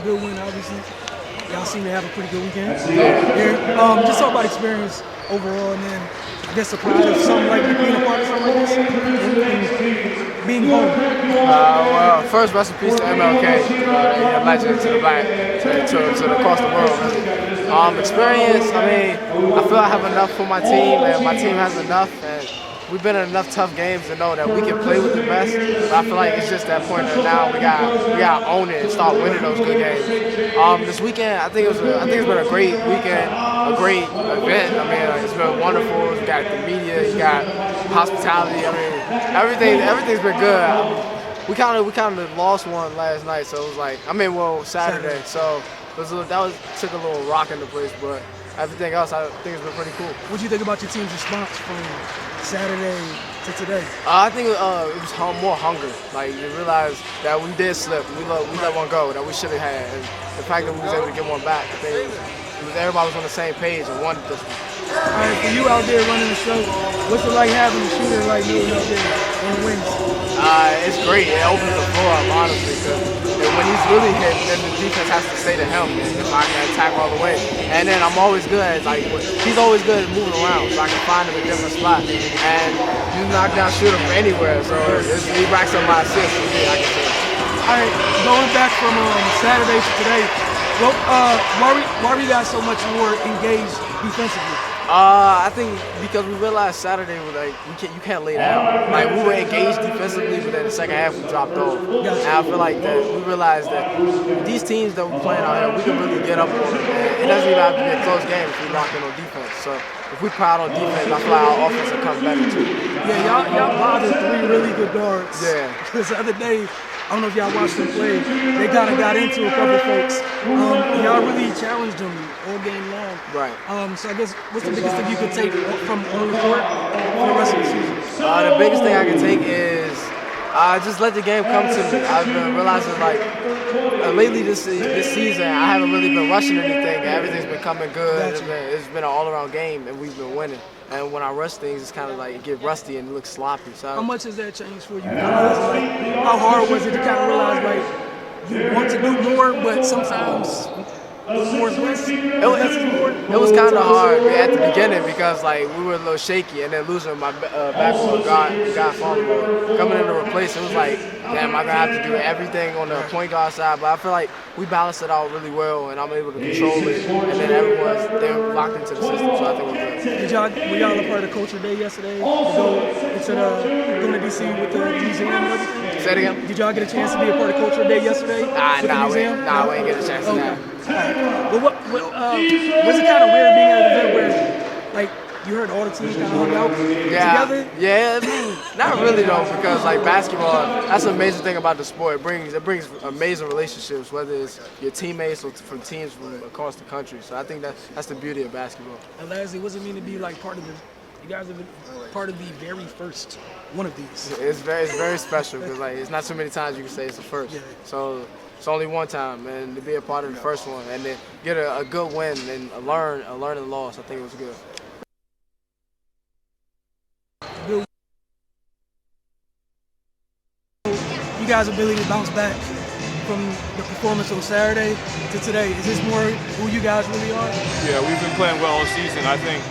Good win, obviously. Y'all seem to have a pretty good weekend. Yeah. Just talk about experience overall, and then I guess the pride of something like being a part of something like this and being home. Well, first, rest in peace to MLK, a legend to the black, to across the world, really. Experience, I mean, I feel I have enough for my team, and my team has enough, and we've been in enough tough games to know that we can play with the best. But I feel like it's just that point that now we got to own it and start winning those good games. This weekend, I think it's been a great weekend, a great event. I mean, it's been wonderful. You got the media, you got hospitality. I mean, everything's been good. We kind of lost one last night, so it was like, Saturday. So took a little rock in the place, but everything else, I think it's been pretty cool. What do you think about your team's response from Saturday to today? I think it was more hunger. Like, you realize that we did slip. We let one go that we should have had. And the fact that we was able to get one back, I think everybody was on the same page and wanted this one. All right, for you out there running the show, what's it like having a shooter like Newton out there on the wings? It's great. It opens the floor up, honestly, because when he's really hitting, then the defense has to stay to him, and if I can attack all the way. And then I'm always good at, like, he's always good at moving around, so I can find him a different spot. And you knock down shooter from anywhere, so he racks up my assists for me, I can say. All right, going back from Saturday to today, why were you guys so much more engaged defensively? I think because we realized Saturday was like you can't lay down. Like, we were engaged defensively, but then the second half we dropped off. And I feel like that we realized that these teams that we're playing out here, we can really get up on them. It doesn't even have to be a close game if we lock in on defense. So if we proud on defense, I feel like our offense will come better too. Yeah, y'all bothered 3 really good guards. Yeah. Because the other day, I don't know if y'all watched them play, they kind of got into a couple folks. Y'all really challenged them all game long. Right. So I guess, what's the biggest thing you could take from on the court for the rest of the season? The biggest thing I can take is just let the game come to me. I've been realizing, like, lately this season, I haven't really been rushing anything. Everything's been coming good. It's been an all-around game, and we've been winning. And when I rush things, it's kind of like it get rusty and it looks sloppy. So how much has that changed for you? How hard was it to kind of realize, like, you want to do more, but sometimes more is less? It was kind of hard at the beginning because, like, we were a little shaky, and then losing my backboard guard falling coming in to replace it was like, damn, I'm gonna have to do everything on the point guard side. But I feel like we balanced it out really well, and I'm able to control it. And then they're locked into the system, so I think we're good. Were y'all a part of Culture Day yesterday? To go going to DC with the museum and everything? Say it again. Did y'all get a chance to be a part of Culture Day yesterday? We ain't get a chance to that. But was it kind of weird being at an event where, like, you heard all the teams kind of hung out together? Yeah, not really though, because, like, basketball, that's the amazing thing about the sport. It brings amazing relationships, whether it's your teammates or from teams from across the country. So I think that's the beauty of basketball. And lastly, what's it mean to be, like, part of the? You guys have been part of the very first one of these. It's very special because, like, it's not so many times you can say it's the first. Yeah. So it's only one time, and to be a part of the first one and then get a good win and a learning loss, I think it was good. You guys' ability to bounce back from the performance on Saturday to today, is this more who you guys really are? Yeah, we've been playing well all season. I think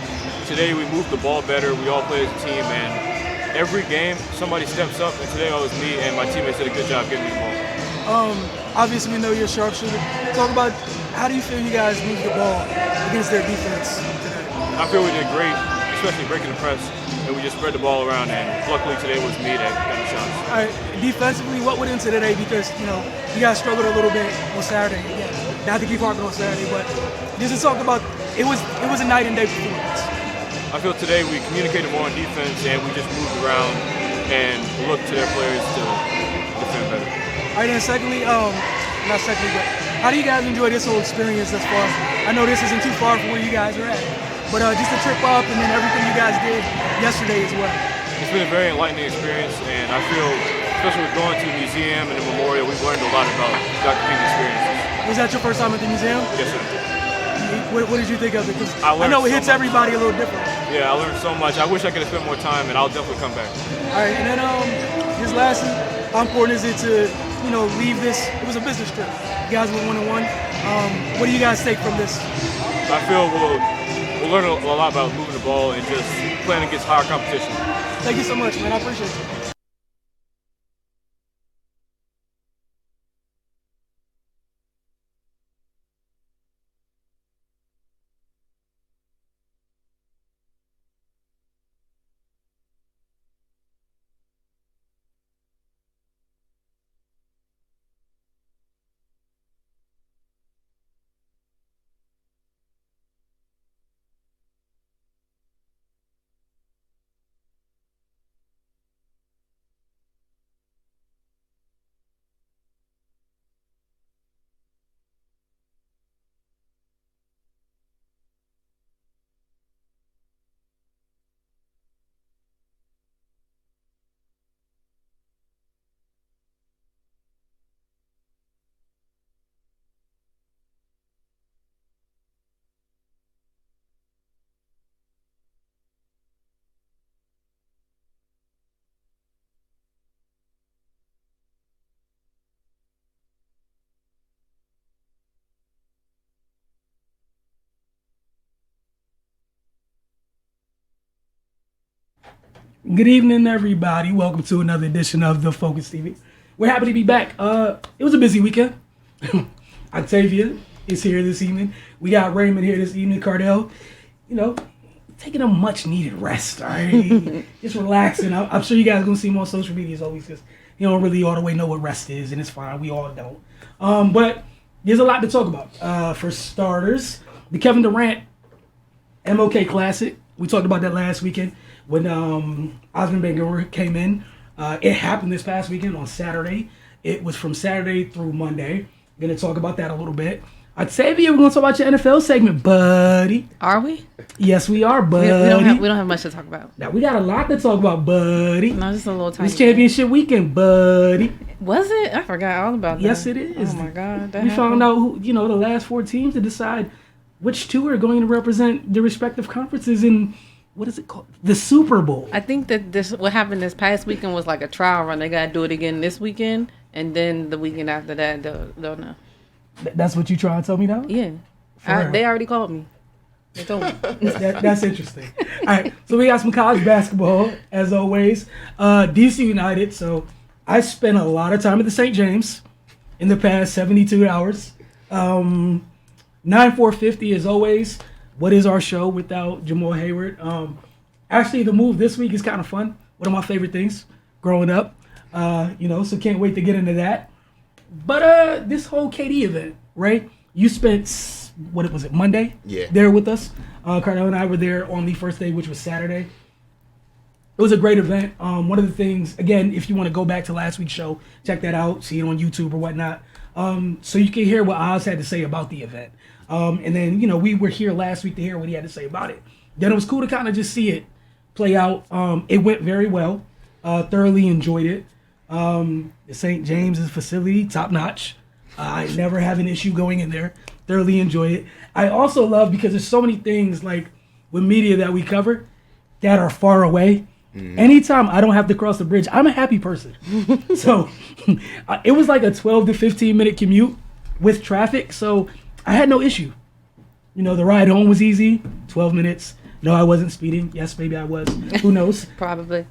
today we moved the ball better. We all play as a team, and every game somebody steps up, and today it was me and my teammates did a good job getting me the ball. Obviously, we know you're a sharpshooter. Talk about how do you feel you guys moved the ball against their defense today? I feel we did great, especially breaking the press, and we just spread the ball around, and luckily today was me that got the shots. All right, defensively, what went into today? Because, you know, you guys struggled a little bit on Saturday. Again, not to keep harping on Saturday, but just to talk about, it was a night and day performance. I feel today we communicated more on defense, and we just moved around and looked to their players to defend better. All right, and secondly, not secondly, but how do you guys enjoy this whole experience thus far? I know this isn't too far from where you guys are at, but just the trip up and then everything you guys did yesterday as well. It's been a very enlightening experience, and I feel, especially with going to the museum and the memorial, we've learned a lot about Dr. King's experiences. Was that your first time at the museum? Yes, sir. What did you think of it? Because I know it hits everybody a little different. Yeah, I learned so much. I wish I could have spent more time, and I'll definitely come back. All right, and then just lastly, how important is it to leave this. It was a business trip. You guys were 1-1. What do you guys take from this? I feel we'll learn a lot about moving the ball and just playing against higher competition. Thank you so much, man. I appreciate it. Good evening, everybody. Welcome to another edition of The Focus TV. We're happy to be back. It was a busy weekend. Octavia is here this evening. We got Raymond here this evening. Cardell, taking a much-needed rest, all right? Just relaxing. I'm sure you guys are going to see him on social media as always because he don't really all the way know what rest is, and it's fine. We all don't. But there's a lot to talk about. For starters, the Kevin Durant MLK Classic. We talked about that last weekend when Osman Bengor came in. It happened this past weekend on Saturday. It was from Saturday through Monday. Going to talk about that a little bit. Octavia, we're going to talk about your NFL segment, buddy. Are we? Yes, we are, buddy. We don't have much to talk about. Now, we got a lot to talk about, buddy. No, just a little tiny. It's championship weekend, buddy. Was it? I forgot all about that. Yes, it is. Oh, my God. We found out who, the last 4 teams to decide which 2 are going to represent their respective conferences in, what is it called? The Super Bowl. I think that what happened this past weekend was like a trial run. They got to do it again this weekend, and then the weekend after that, they'll know. That's what you trying to tell me now? Yeah. They already called me. They told me. That's interesting. All right, so we got some college basketball, as always. DC United. So I spent a lot of time at the St. James in the past 72 hours. 9450 as always. What is our show without Jamal Hayward? Actually, the move this week is kind of fun. One of my favorite things growing up. So can't wait to get into that. But this whole KD event, right? You spent, what was it, Monday? Yeah. There with us. Cardell and I were there on the first day, which was Saturday. It was a great event. One of the things, again, if you want to go back to last week's show, check that out, see it on YouTube or whatnot. So you can hear what Oz had to say about the event. And then, we were here last week to hear what he had to say about it. Then it was cool to kind of just see it play out. It went very well. Thoroughly enjoyed it. The St. James's facility, top notch. I never have an issue going in there. Thoroughly enjoy it. I also love because there's so many things like with media that we cover that are far away. Mm-hmm. Anytime I don't have to cross the bridge, I'm a happy person. So it was like a 12 to 15 minute commute with traffic. So I had no issue. The ride home was easy, 12 minutes. No, I wasn't speeding. Yes, maybe I was. Who knows? Probably.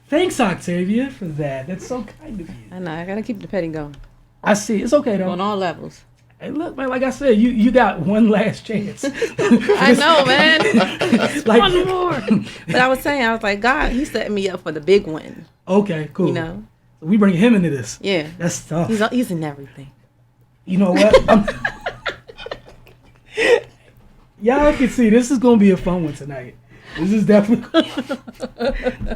Thanks, Octavia, for that. That's so kind of you. I know. I got to keep the petty going. I see. It's okay, though. On all levels. Hey, look, man, like I said, you got one last chance. I know, man. One more. But I was like, God, he set me up for the big win. Okay, cool. So we bring him into this. Yeah. That's tough. He's in everything. You know what? Y'all can see this is going to be a fun one tonight. This is definitely.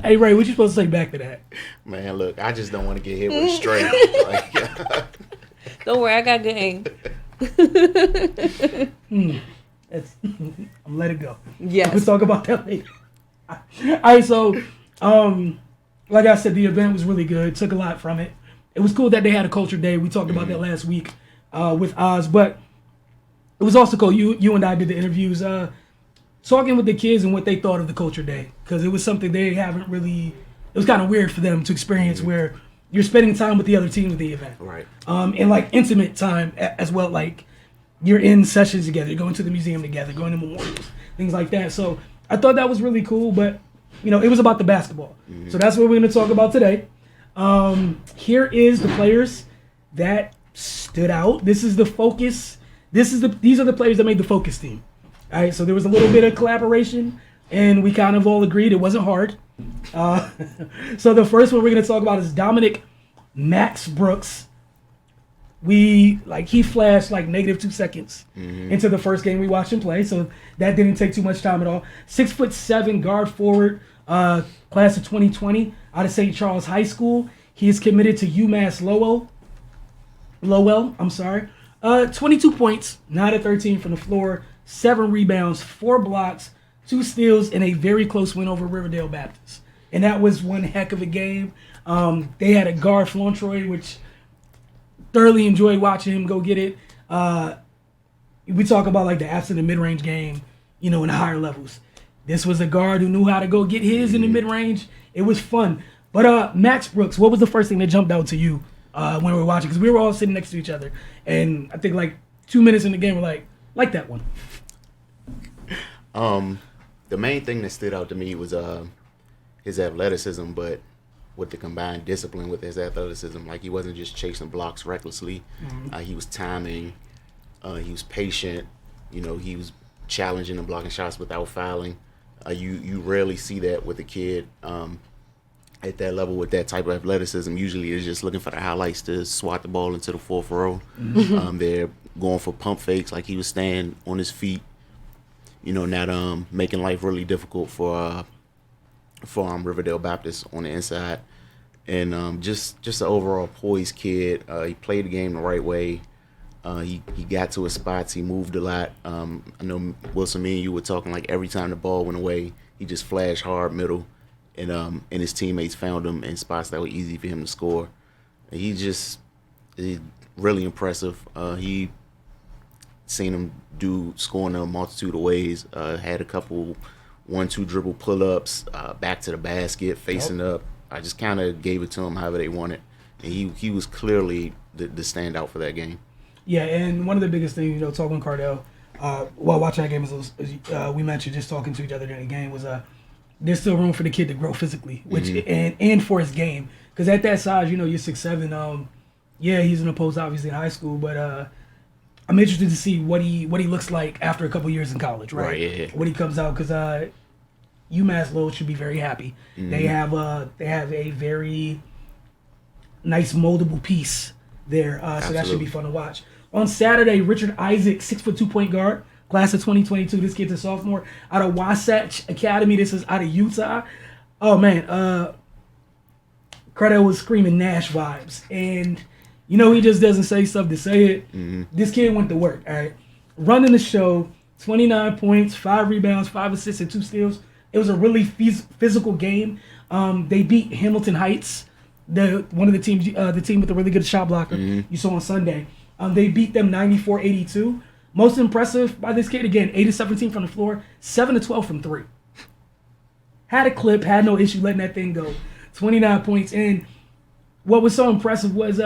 Hey, Ray, what you supposed to say back to that? Man, look, I just don't want to get hit with a straight. Don't worry, I got good aim. I'm let it go. Yes. We'll talk about that later. All right, so, like I said, the event was really good. Took a lot from it. It was cool that they had a culture day. We talked about that last week with Oz, but it was also cool. You and I did the interviews. Talking with the kids and what they thought of the culture day, because it was something they haven't really. It was kind of weird for them to experience where you're spending time with the other teams of the event. Right. And like intimate time as well. Like you're in sessions together, you're going to the museum together, going to memorials, things like that. So I thought that was really cool, but it was about the basketball. Mm-hmm. So that's what we're going to talk about today. Here is the players that stood out. This is the focus. These are the players that made the focus team. All right, so there was a little bit of collaboration, and we kind of all agreed it wasn't hard. So the first one we're going to talk about is Dominic Max Brooks. He flashed like -2 seconds into the first game we watched him play, so that didn't take too much time at all. 6'7" guard forward, class of 2020 out of St. Charles High School. He is committed to UMass Lowell. 22 points, 9 of 13 from the floor, 7 rebounds, 4 blocks, 2 steals, and a very close win over Riverdale Baptist. And that was one heck of a game. They had a guard, Flantroy, which thoroughly enjoyed watching him go get it. We talk about like the absent and mid-range game, in the higher levels. This was a guard who knew how to go get his in the mid-range. It was fun. But Max Brooks, what was the first thing that jumped out to you when we were watching? Because we were all sitting next to each other. And I think like 2 minutes in the game, we're like that one. The main thing that stood out to me was his athleticism, but with the combined discipline with his athleticism. Like, he wasn't just chasing blocks recklessly. He was timing. He was patient. He was challenging and blocking shots without fouling. You rarely see that with a kid at that level with that type of athleticism. Usually it's just looking for the highlights to swat the ball into the fourth row. They're going for pump fakes, like he was staying on his feet, not making life really difficult for Riverdale Baptist on the inside. And just an overall poised kid. He played the game the right way. He got to his spots. He moved a lot. I know, Wilson, me and you were talking, like, every time the ball went away, he just flashed hard middle, and his teammates found him in spots that were easy for him to score. And he's really impressive. He seen him scoring a multitude of ways. Had a couple 1-2 dribble pull-ups, back to the basket, facing up. I just kind of gave it to him however they wanted. And he was clearly the standout for that game. Yeah, and one of the biggest things, talking to Cardell, while watching that game, as we mentioned, just talking to each other during the game, was there's still room for the kid to grow physically, which and for his game. Because at that size, you're 6'7". Yeah, he's in the post, obviously, in high school, but I'm interested to see what he looks like after a couple years in college, right? Right, yeah. When he comes out, because UMass Lowell should be very happy. They have a very nice moldable piece there, so that should be fun to watch. On Saturday, Richard Isaac, 6'2" point guard, class of 2022. This kid's a sophomore out of Wasatch Academy. This is out of Utah. Oh man, Cardell was screaming Nash vibes, and he just doesn't say stuff to say it. This kid went to work. All right, running the show, 29 points, 5 rebounds, 5 assists, and 2 steals. It was a really physical game. They beat Hamilton Heights, one of the teams, the team with a really good shot blocker you saw on Sunday. They beat them 94-82. Most impressive by this kid, again, 8 of 17 from the floor, 7 of 12 from 3. Had a clip, had no issue letting that thing go. 29 points. And what was so impressive was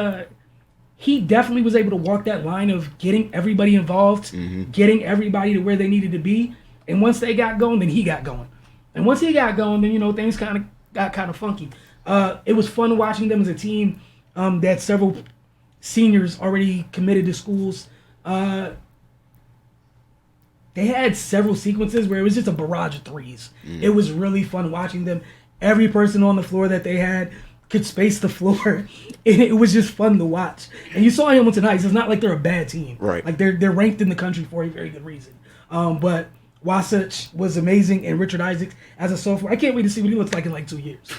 he definitely was able to walk that line of getting everybody involved, getting everybody to where they needed to be. And once they got going, then he got going. And once he got going, then, things got kind of funky. It was fun watching them as a team that several seniors already committed to schools. They had several sequences where it was just a barrage of threes. It was really fun watching them. Every person on the floor that they had could space the floor, and it was just fun to watch. And you saw Hamilton Heights. It's not like they're a bad team. Right. Like they're ranked in the country for a very good reason. But Wasatch was amazing, and Richard Isaac as a sophomore, I can't wait to see what he looks like in like 2 years.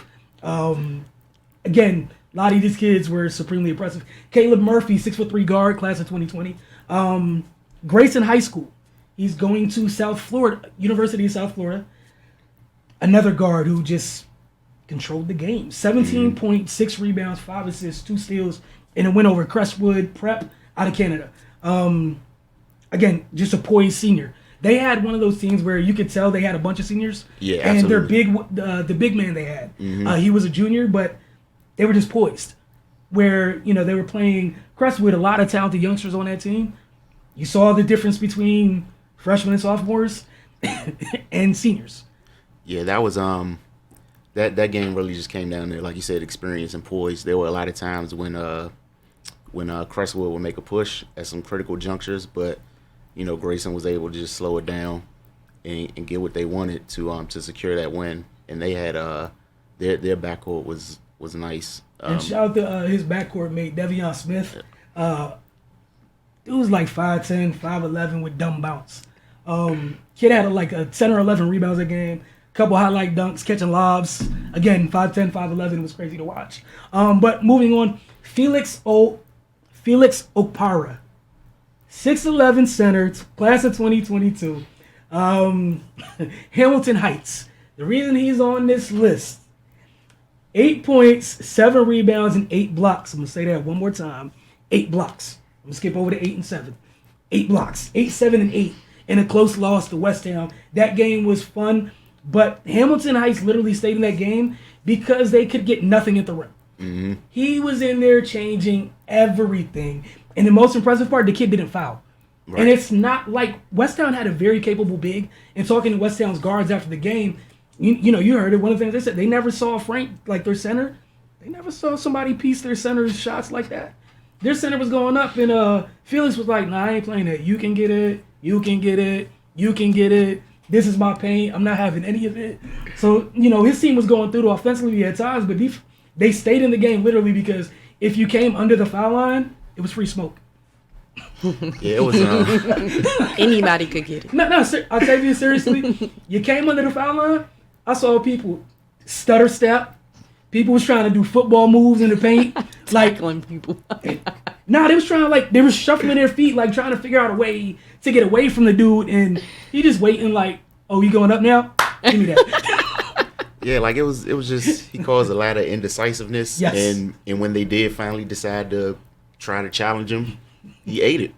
Again, a lot of these kids were supremely impressive. Caleb Murphy, 6'3" guard, class of 2020. Grayson High School. He's going to University of South Florida. Another guard who just controlled the game. 17.6 rebounds, 5 assists, 2 steals, and a win over Crestwood Prep out of Canada. Again, just a poised senior. They had one of those teams where you could tell they had a bunch of seniors. Yeah, and absolutely. the big man they had, he was a junior, but they were just poised. where, they were playing Crestwood, a lot of talented youngsters on that team. You saw the difference between freshmen and sophomores and seniors. Yeah, that was that game really just came down to, like you said, experience and poise. There were a lot of times when Crestwood would make a push at some critical junctures, but Grayson was able to just slow it down and get what they wanted to secure that win. And they had their backcourt was nice. And shout out to his backcourt mate, Devion Smith. It was like 5'10", 5'11" with dumb bounce. Kid had like a 10 or 11 rebounds a game, couple highlight dunks, catching lobs. Again, 5'10", 5'11", was crazy to watch. But moving on, Felix Okpara, 6'11" center, class of 2022. Hamilton Heights. The reason he's on this list, 8 points, 7 rebounds, and 8 blocks. I'm going to say that one more time. 8 blocks. I'm going to skip over to 8 and 7. 8 blocks. 8, 7, and 8 in a close loss to West Town. That game was fun, but Hamilton Heights literally stayed in that game because they could get nothing at the rim. Mm-hmm. He was in there changing everything. And the most impressive part, the kid didn't foul. Right. And it's not like West Town had a very capable big. And talking to West Town's guards after the game, you heard it. One of the things they said, they never saw Frank, like their center. They never saw somebody piece their center's shots like that. Their center was going up, and Felix was like, "Nah, I ain't playing that. You can get it. You can get it. You can get it. This is my paint. I'm not having any of it." So, his team was going through it offensively at times, but they stayed in the game literally because if you came under the foul line, it was free smoke. Yeah, it was. Anybody could get it. No, Octavia, seriously. You came under the foul line, I saw people stutter step. People was trying to do football moves in the paint. Tackling people. They was trying they were shuffling their feet, trying to figure out a way to get away from the dude, and he just waiting oh, you going up now? Give me that. Yeah, it was just, he caused a lot of indecisiveness. Yes. And when they did finally decide to try to challenge him, he ate it.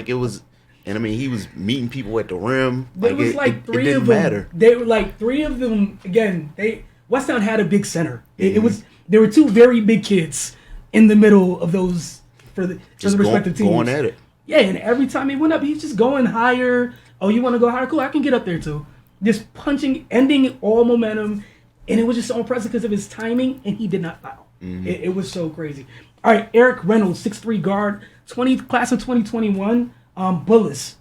It was, and he was meeting people at the rim. There was three of them. Matter. They were three of them. Again, West Town had a big center. There were two very big kids in the middle of those for the respective teams. Going at it. Yeah, and every time he went up, he's just going higher. Oh, you want to go higher? Cool, I can get up there too. Just punching, ending all momentum, and it was just so impressive because of his timing, and he did not foul. Mm-hmm. It was so crazy. All right, Eric Reynolds, 6'3" guard, class of 2021. Bullis,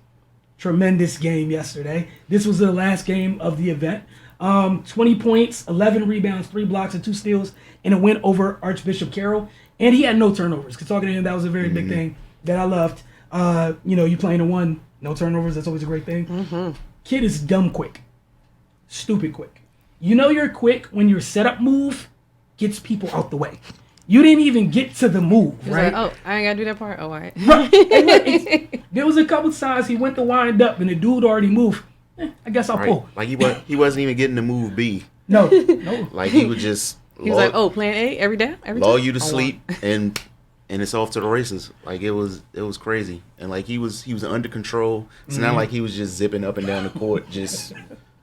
tremendous game yesterday. This was the last game of the event. 20 points, 11 rebounds, 3 blocks, and 2 steals, and a win over Archbishop Carroll. And he had no turnovers. Because talking to him, that was a very big thing that I loved. You playing a 1, no turnovers, that's always a great thing. Mm-hmm. Kid is dumb quick. Stupid quick. You're quick when your setup move gets people out the way. You didn't even get to the move, right? Oh, I ain't got to do that part? Oh, all right. There was a couple times he went to wind up, and the dude already moved. I guess I'll pull. He wasn't even getting to move B. No. He would just. He was plan A every day, every lull time? you to sleep, and it's off to the races. It was crazy, and he was under control. It's not like he was just zipping up and down the court, just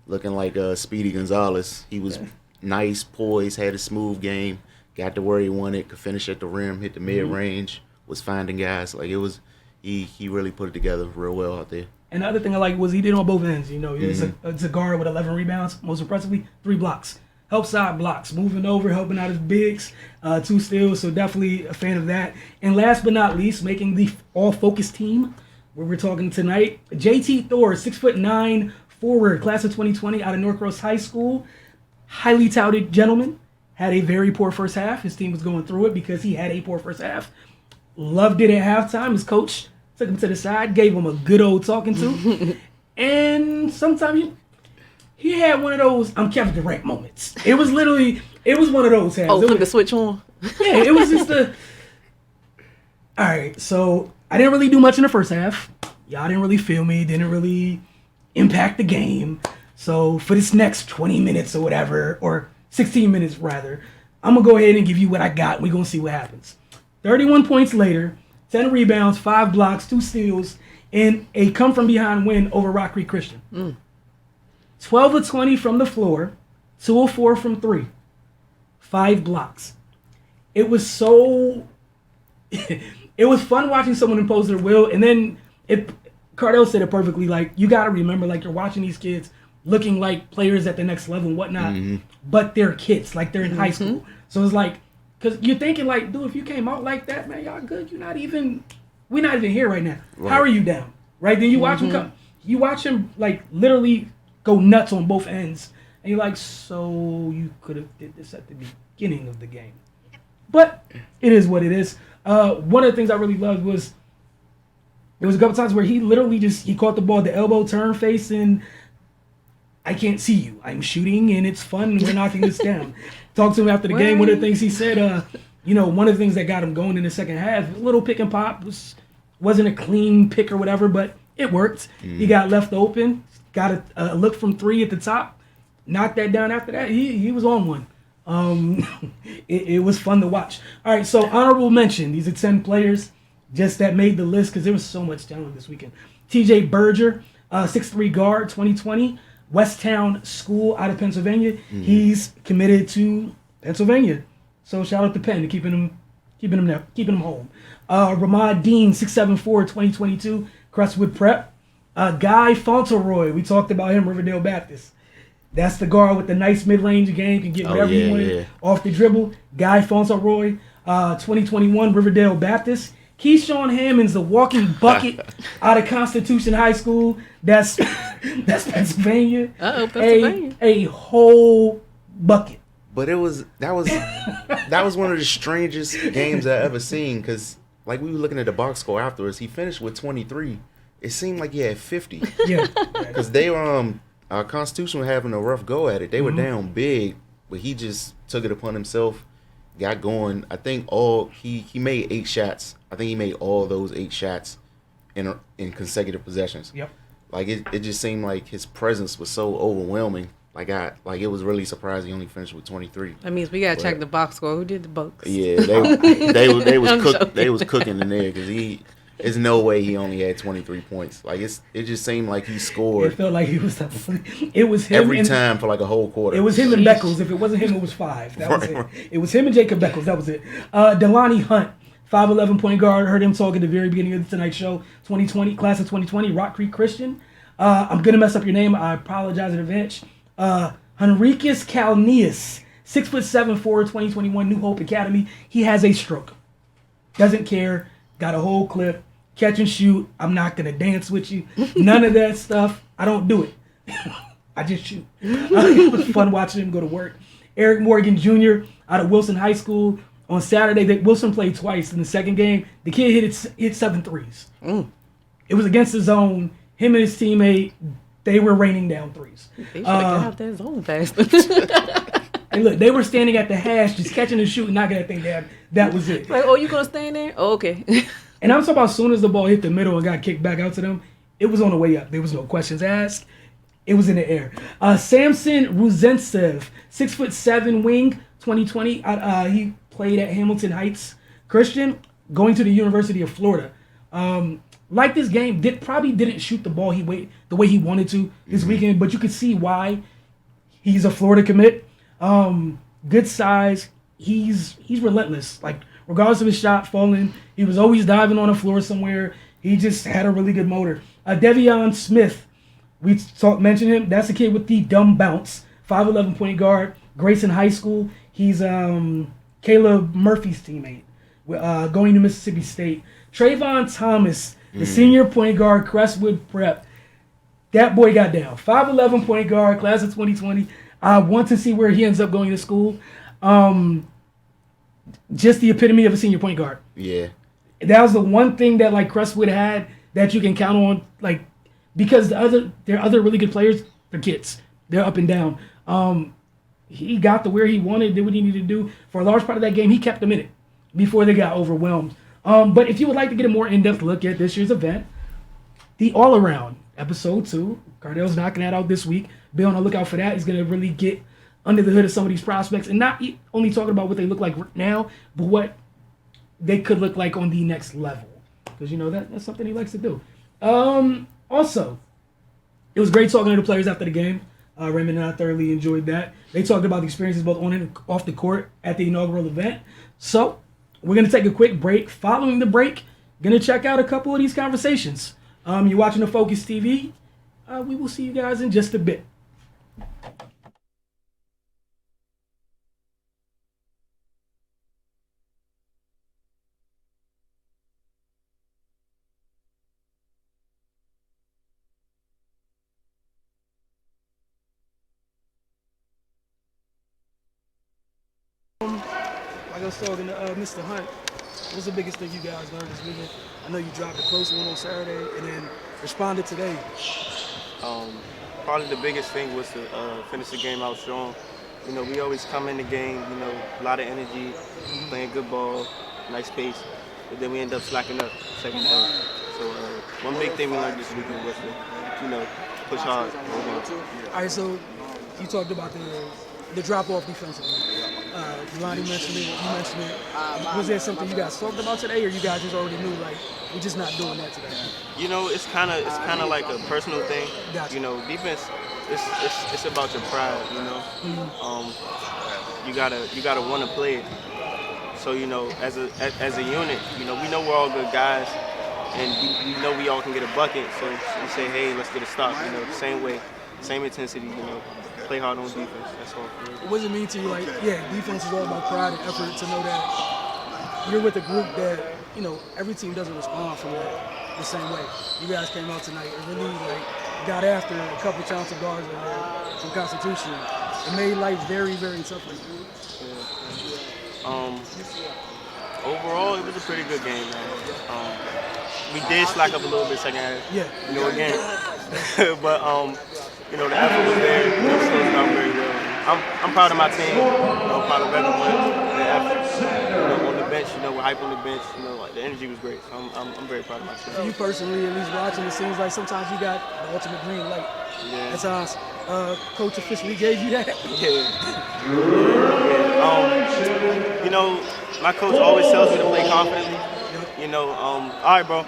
looking like Speedy Gonzalez. He was nice, poised, had a smooth game, got to where he wanted, could finish at the rim, hit the mid range, was finding guys. It was he really put it together real well out there. And the other thing I like was he did on both ends. It's a guard with 11 rebounds, most impressively 3 blocks. Help side blocks, moving over, helping out his bigs, 2 steals, so definitely a fan of that. And last but not least, making the all-focus team, where we're talking tonight, JT Thor, 6'9" forward, class of 2020 out of Norcross High School. Highly touted gentleman, had a very poor first half. His team was going through it because he had a poor first half. Loved it at halftime. His coach took him to the side, gave him a good old talking to. And sometimes he had one of those I'm Kevin Durant moments. It was one of those. Flip the switch on? Yeah, it was just all right, so I didn't really do much in the first half. Y'all didn't really feel me, didn't really impact the game. So for this next 20 minutes or whatever, or 16 minutes rather, I'm going to go ahead and give you what I got. We're going to see what happens. 31 points later, 10 rebounds, 5 blocks, 2 steals, and a come-from-behind win over Rock Creek Christian. 12 of 20 from the floor, 2 of 4 from 3, 5 blocks. It was so it was fun watching someone impose their will, and then Cardell said it perfectly. Like, you got to remember, like, you're watching these kids looking like players at the next level and whatnot, but they're kids, like they're in high school. So it's like, because you're thinking like, dude, if you came out like that, man, y'all good. We're not even here right now. Right. How are you down? Right? Then you watch him come. You watch him like literally go nuts on both ends, and you're like, so you could have did this at the beginning of the game. But it is what it is. One of the things I really loved was there was a couple times where he literally he caught the ball at the elbow, turn face, and I can't see you. I'm shooting, and it's fun, and we're knocking this down. Talked to him after the game. One of the things he said, one of the things that got him going in the second half, a little pick and pop, wasn't a clean pick or whatever, but it worked. He got left open, got a look from three at the top, knocked that down after that. He was on one. It was fun to watch. All right, so honorable mention. These are 10 players just that made the list because there was so much talent this weekend. TJ Berger, 6'3" guard, 2020. Westtown School out of Pennsylvania. He's committed to Pennsylvania. So shout out to Penn to keeping him home. Ramad Dean, 6'7", 2022, Crestwood Prep. Guy Fauntleroy, we talked about him, Riverdale Baptist. That's the guard with the nice mid-range game, can get whatever you want off the dribble. Guy Fauntleroy, 2021, Riverdale Baptist. Keyshawn Hammond's the walking bucket out of Constitution High School. That's Pennsylvania. Pennsylvania. A whole bucket. But that was one of the strangest games I ever seen because like we were looking at the box score afterwards. He finished with 23. It seemed like he had 50. Yeah. Because they Constitution were having a rough go at it. They were down big, but he just took it upon himself, got going. I think he made 8 shots. I think he made all those 8 shots in consecutive possessions. Yep. Like it just seemed like his presence was so overwhelming. Like it was really surprising. He only finished with 23. That means we gotta check the box score. Who did the Bucks? Yeah, they was cooking in there because there's no way he only had 23 points. Like it just seemed like he scored. It felt like he was. It was him every time for like a whole quarter. It was him and Beckles. If it wasn't him, it was 5. That was it. It was him and Jacob Beckles. That was it. Delani Hunt, 5'11" point guard. Heard him talk at the very beginning of the Tonight Show. 2020 class of 2020. Rock Creek Christian. I'm gonna mess up your name. I apologize in advance. Henriquez Calneas, 6'7", 2021, New Hope Academy. He has a stroke. Doesn't care. Got a whole clip. Catch and shoot. I'm not gonna dance with you. None of that stuff. I don't do it. I just shoot. It was fun watching him go to work. Eric Morgan Jr. out of Wilson High School. On Saturday, Wilson played twice. In the second game, the kid hit 7 threes. It was against his zone. Him and his teammate, they were raining down threes. They should have got out there zone faster. And look, they were standing at the hash, just catching and shooting, knocking that thing down. That was it. Like, oh, you gonna stand there? Oh, okay. And I'm talking about as soon as the ball hit the middle and got kicked back out to them, it was on the way up. There was no questions asked. It was in the air. Samson Ruzentsev, 6'7" wing, 2020. He played at Hamilton Heights Christian, going to the University of Florida. Like this game, probably didn't shoot the ball the way he wanted to this weekend, but you could see why. He's a Florida commit. Good size. He's relentless. Like, regardless of his shot falling, he was always diving on the floor somewhere. He just had a really good motor. Devion Smith, we mentioned him. That's the kid with the dumb bounce. 5'11" point guard, Grayson High School. He's Caleb Murphy's teammate, going to Mississippi State. Trayvon Thomas, the senior point guard, Crestwood Prep. That boy got down. 5'11" point guard, class of 2020. I want to see where he ends up going to school. Just the epitome of a senior point guard. Yeah. That was the one thing that like Crestwood had that you can count on, like, because there are other really good players. They're kids. They're up and down. He got to where he wanted, did what he needed to do. For a large part of that game, he kept them in it before they got overwhelmed. But if you would like to get a more in-depth look at this year's event, the All-Around, Episode 2, Cardell's knocking that out this week. Be on the lookout for that. He's going to really get under the hood of some of these prospects and not only talking about what they look like now, but what they could look like on the next level. Because, that's something he likes to do. Also, it was great talking to the players after the game. Raymond and I thoroughly enjoyed that. They talked about the experiences both on and off the court at the inaugural event. So, We're going to take a quick break. Following the break, going to check out a couple of these conversations. You're watching the Focus TV. We will see you guys in just a bit. Like I was talking to Mr. Hunt, what's the biggest thing you guys learned this weekend? I know you dropped a close one on Saturday and then responded today. Probably the biggest thing was to finish the game out strong. You know, we always come in the game, you know, a lot of energy, playing good ball, nice pace, but then we end up slacking up second half. So one big thing we learned this weekend was to, you know, push hard. All right, so you talked about the drop-off defensively. Lonnie mentioned it, you mentioned it. Was there something you guys talked about today, or you guys just already knew, like, we're just not doing that today? You know, it's kind of like a personal thing. Gotcha. You know, defense, it's about your pride. You know, you gotta want to play it. So you know, as a unit, you know, we know we're all good guys, and we know we all can get a bucket. So we say, hey, let's get a stop. You know, the same way, same intensity. You know, play hard on defense. That's all. What does it mean to you, like, yeah, defense is all about pride and effort, to know that you're with a group that, you know, every team doesn't respond from that the same way. You guys came out tonight and really, like, got after a couple Johnson guards in there from Constitution. It made life very, very tough for you. Overall, it was a pretty good game, man. We did slack up a little bit second half. Yeah. You know, again. But you know, the effort was there. You know, slowed down very well. I'm proud of my team. You know, I'm proud of everyone. The effort. You know, on the bench, you know, we're hype on the bench. You know, like, the energy was great. So I'm very proud of my team. For you personally, at least watching, it seems like sometimes you got the ultimate green light. Yeah. At times, coach officially gave you that. Yeah. You know, my coach always tells me to play confidently. You know, all right, bro.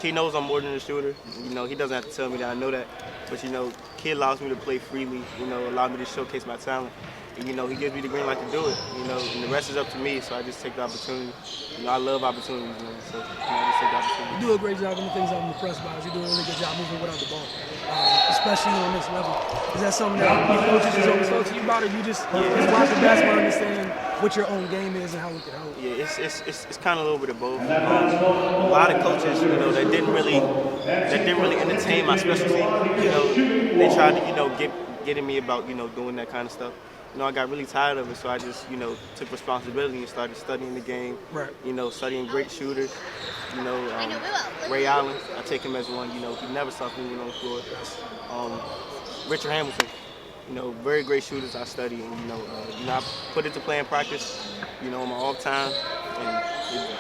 He knows I'm more than a shooter. You know, he doesn't have to tell me that. I know that. But, you know, he allows me to play freely, you know, allow me to showcase my talent. And, you know, he gives me the green light to do it, you know, and the rest is up to me, so I just take the opportunity. You know, I love opportunities, you know, so you know, I just take the opportunity. You do a great job in the things I'm impressed by. You do a really good job moving without the ball, especially on this level. Is that something that your coaches just always talk to you about, or you just watch the basketball and understand what your own game is and how it can help? Yeah, it's kind of a little bit of both. A lot of coaches, you know, that didn't really entertain my specialty. You know, they tried to, you know, getting me about, you know, doing that kind of stuff. You know, I got really tired of it, so I just, you know, took responsibility and started studying the game. Right. You know, studying great shooters. You know, Ray Allen, I take him as one. You know, he never stopped moving on the floor. Richard Hamilton, you know, very great shooters I study, and you know, I put it to play in practice. You know, on my off time, and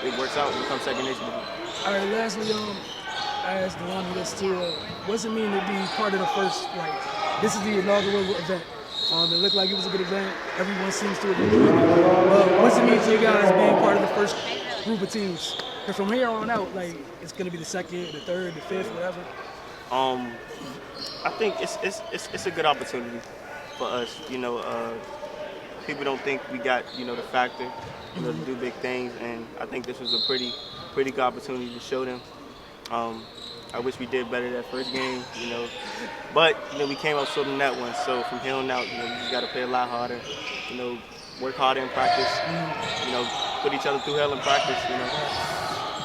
it works out and becomes second nature to me. All right, lastly, I asked Lonnie this too. What's it mean to be part of the first, like, this is the inaugural event? It looked like it was a good event. Everyone seems to agree with it. What's it mean to you guys being part of the first group of teams? Because from here on out, like, it's going to be the second, the third, the fifth, whatever. I think it's a good opportunity for us. You know, people don't think we got, you know, the factor, you know, to do big things, and I think this was a pretty good opportunity to show them. I wish we did better that first game, you know, but you know, we came up short in that one. So from here on out, you know, we just got to play a lot harder, you know, work harder in practice, you know, put each other through hell in practice, you know,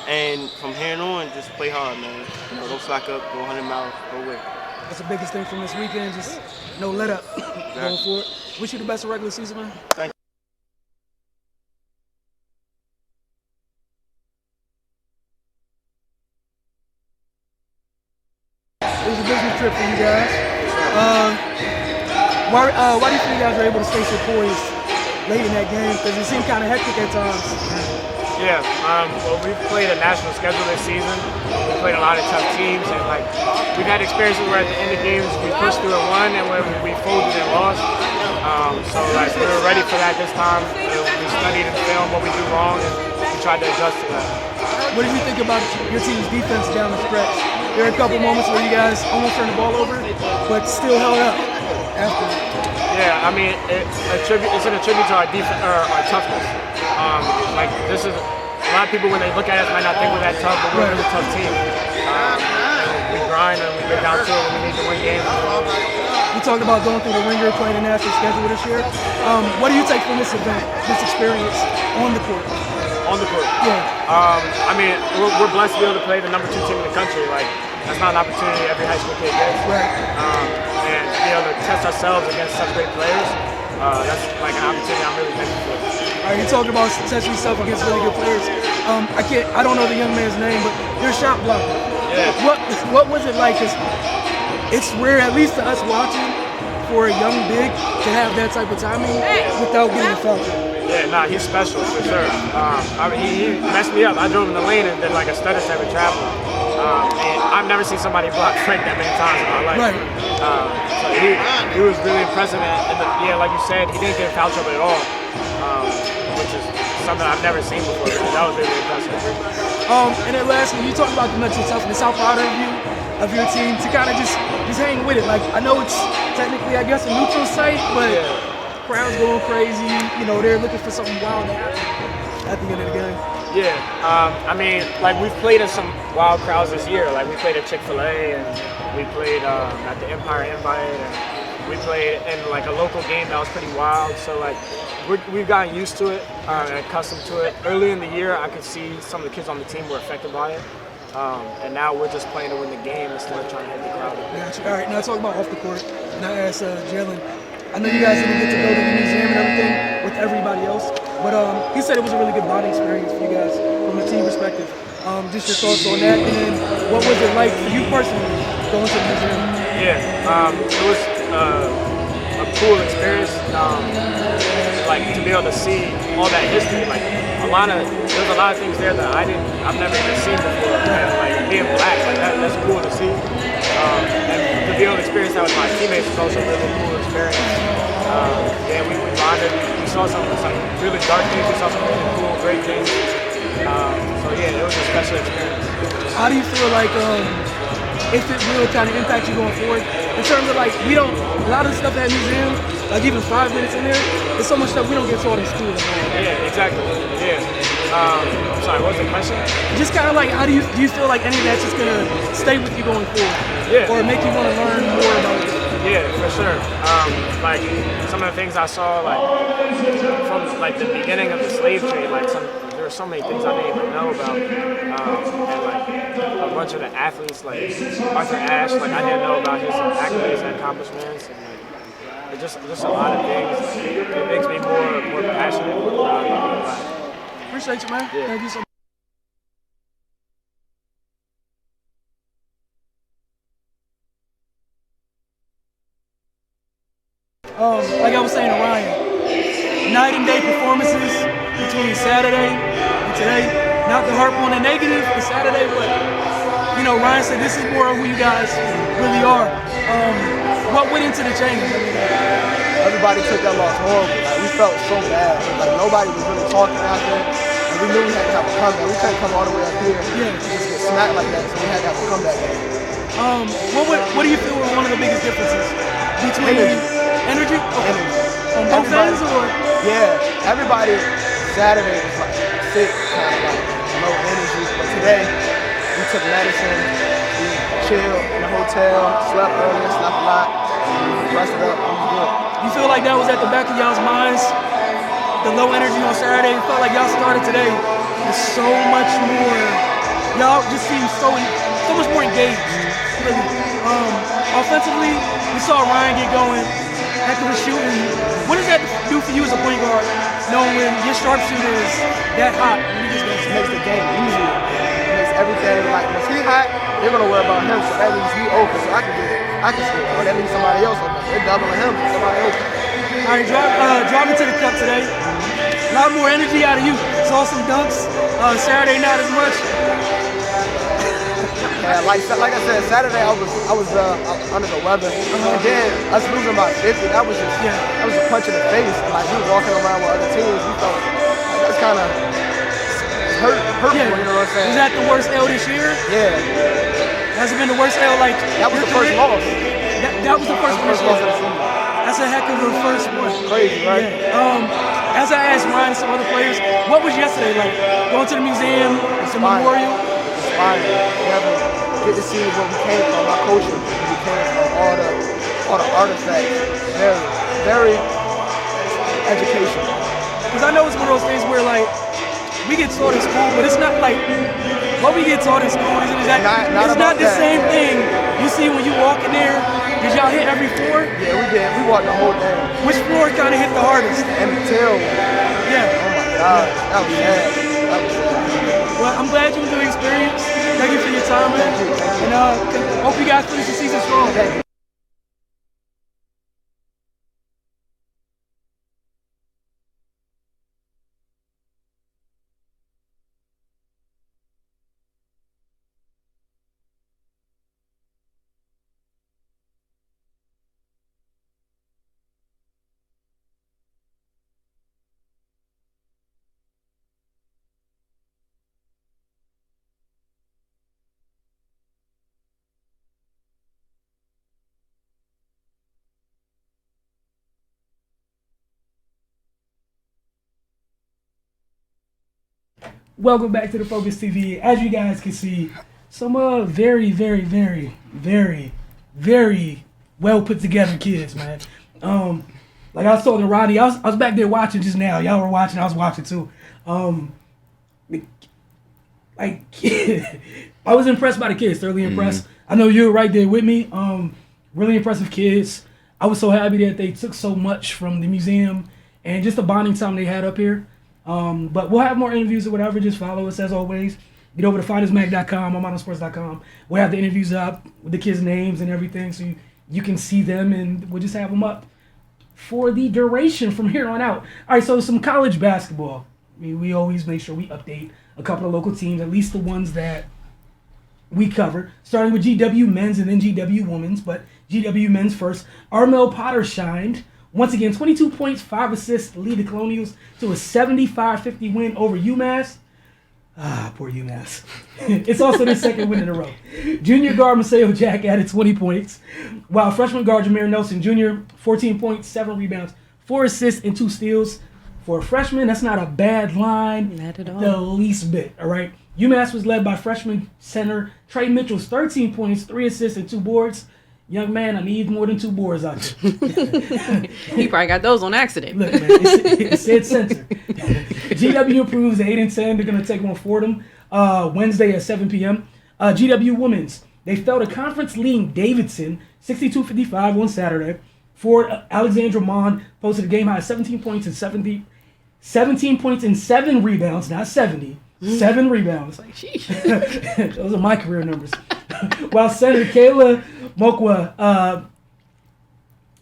and from here on, just play hard, man. You know, don't slack up, go 100 miles, go away. That's the biggest thing from this weekend. Just no let up going forward. Wish you the best of regular season, man. Thank you. It was a business trip for you guys. Why do you think you guys were able to stay so poised late in that game? Because it seemed kind of hectic at times. Yeah, well, we've played a national schedule this season. We played a lot of tough teams, and like we've had experiences where at the end of games we pushed through and won, and when we folded and lost. So like we were ready for that this time. We studied and filmed what we do wrong, and we tried to adjust to that. What did you think about your team's defense down the stretch? There were a couple moments where you guys almost turned the ball over, but still held up after. Yeah, I mean, it's an attribute to our toughness. Like this is a lot of people when they look at us might not think we're that tough, but we're a really tough team. We grind and we get down to it when we need to win games. You talked about going through the ringer, playing the national schedule this year. What do you take from this event, this experience on the court? On the court. Yeah. I mean, we're blessed to be able to play the #2 team in the country. Like, that's not an opportunity every high school kid gets. Right. And to be able to test ourselves against such great players, that's like an opportunity I'm really thankful for. All right, you talked about testing yourself against really good players. I don't know the young man's name, but you're a shot blocker. Yeah. What was it like? 'Cause it's rare, at least to us watching, for a young big to have that type of timing without getting fouled. Yeah, nah, he's special for sure. I mean, he messed me up. I drove in the lane and did like a stutter step and travel. And I've never seen somebody block Frank that many times in my life. Right. So he was really impressive. And yeah, like you said, he didn't get in foul trouble at all, which is something I've never seen before. So that was really impressive. And then lastly, you talked about the mental toughness. How proud are you of your team to kind of just hang with it? Like, I know it's technically, I guess, a neutral site, but crowd's going crazy. You know, they're looking for something wild to happen at the end of the game. Yeah, I mean, like we've played in some wild crowds this year. Like we played at Chick-fil-A and we played at the Empire Invite and we played in like a local game that was pretty wild. So like we've gotten used to it and accustomed to it. Early in the year, I could see some of the kids on the team were affected by it. And now we're just playing to win the game instead of trying to hit the crowd. Gotcha. All right, now talk about off the court. And I asked Jalen, I know you guys didn't get to go to the museum and everything with everybody else, but he said it was a really good bonding experience for you guys from a team perspective. Just your thoughts on that, and then what was it like for you personally going to the museum? Yeah, it was a cool experience. Like to be able to see all that history. Like there's a lot of things there that I've never even seen before. And like being black, like that's cool to see. And to be able to experience that with my teammates was also a really cool experience. Yeah, we bonded. We saw some really dark things. We saw some really cool, great things. So yeah, it was a special experience. How do you feel like if it will kind of impact you going forward in terms of like a lot of the stuff at the museum, like even 5 minutes in there, there's so much stuff we don't get taught in school. Yeah, exactly. Yeah. I'm sorry, what was the question? Just kind of like, do you feel like any of that's just gonna stay with you going forward? Yeah. Or make you want to learn more about it? Yeah, for sure. Like some of the things I saw, like from like the beginning of the slave trade, like there were so many things I didn't even know about, and like a bunch of the athletes, like Arthur Ashe, like I didn't know about his accolades and accomplishments, and like just a lot of things. It makes me more passionate, more proud of my life. Appreciate you, man. Yeah. Thank you so much. Like I was saying to Ryan, night and day performances between Saturday and today. Not to harp on the negative, but Saturday, but Ryan said this is more of who you guys really are. What went into the change? Everybody took that loss horrible. Like, we felt so bad. Like nobody was really talking out there. And we knew we had to have a comeback. We couldn't come all the way up here and just get smacked like that. So we had to have a comeback game. What do you feel were one of the biggest differences between energy? Okay. Energy. On both ends, or? Yeah, everybody Saturday was like sick, kind of like low energy. But today, we took medicine, we chilled in the hotel, slept early, slept a lot, rested up, it was good. You feel like that was at the back of y'all's minds? The low energy on Saturday, it felt like y'all started today with so much more. Y'all just seem so much more engaged. Really. Offensively, we saw Ryan get going. Heck of a shooting. What does that do for you as a point guard, knowing when your sharpshooter is that hot? It just makes the game easier. It makes everything like when he hot, they're gonna worry about him. So that means he open, so I can score. Or that means somebody else open. They're doubling him, so somebody open. All right, driving to the cup today. A lot more energy out of you. Saw some dunks. Saturday not as much. Yeah, like I said, Saturday I was under the weather, and then us losing by 50, that was a punch in the face. Like we were walking around with other teams, we felt like that's kind of hurtful. Yeah. You know what I'm saying? Was that the worst L this year? Yeah. Has it been the worst L like? That was the first loss. That was the first loss of the season. season. That's a heck of a first one. Crazy, right? Yeah. as I asked Ryan and some other players, what was yesterday like? Going to the museum, the memorial? Inspiring. Never get to see where we came from, our culture, where we came from, all the artifacts. Very, very educational. Because I know it's one of those things where like we get taught in school, but it's not like what we get taught in school isn't exactly. It's not the same thing you see when you walk in there. Did y'all hit every floor? Yeah, we did. We walked the whole thing. Which floor kind of hit the hardest? And the tail. Yeah. Oh my God, that was sad. That was sad. Well, I'm glad you enjoyed the experience. Thank you for your time, man. Thank you. And hope you guys finish the season strong. Thank you. Welcome back to the Focus TV. As you guys can see, some very, very, very, very, very well put together kids, man. Like I was talking to Rodney, I was back there watching just now. Y'all were watching, I was watching too. I was impressed by the kids, thoroughly impressed. I know you were right there with me. Really impressive kids. I was so happy that they took so much from the museum and just the bonding time they had up here. But we'll have more interviews or whatever. Just follow us as always. Get over to findersmag.com or monosports.com. We'll have the interviews up with the kids' names and everything so you can see them, and we'll just have them up for the duration from here on out. All right, so some college basketball. We always make sure we update a couple of local teams, at least the ones that we cover, starting with GW men's and then GW women's, but GW men's first. Armel Potter shined. Once again, 22 points, 5 assists to lead the Colonials to a 75-50 win over UMass. Ah, poor UMass. It's also their second win in a row. Junior guard Maseo Jack added 20 points, while freshman guard Jameer Nelson Jr., 14 points, 7 rebounds, 4 assists, and 2 steals. For a freshman, that's not a bad line. Not at all. The least bit, all right? UMass was led by freshman center Trey Mitchell's 13 points, 3 assists, and 2 boards. Young man, I need more than 2 boards out there. He probably got those on accident. Look, man, it said center. GW improves 8-10. They're going to take on Fordham Wednesday at 7 p.m. GW women's, they fell to conference-leading Davidson 62-55 on Saturday. Ford Alexandra Mon posted a game high 17 points and 7 rebounds, not 70. 7 rebounds. Like, sheesh. Those are my career numbers. While center Kayla Mokwa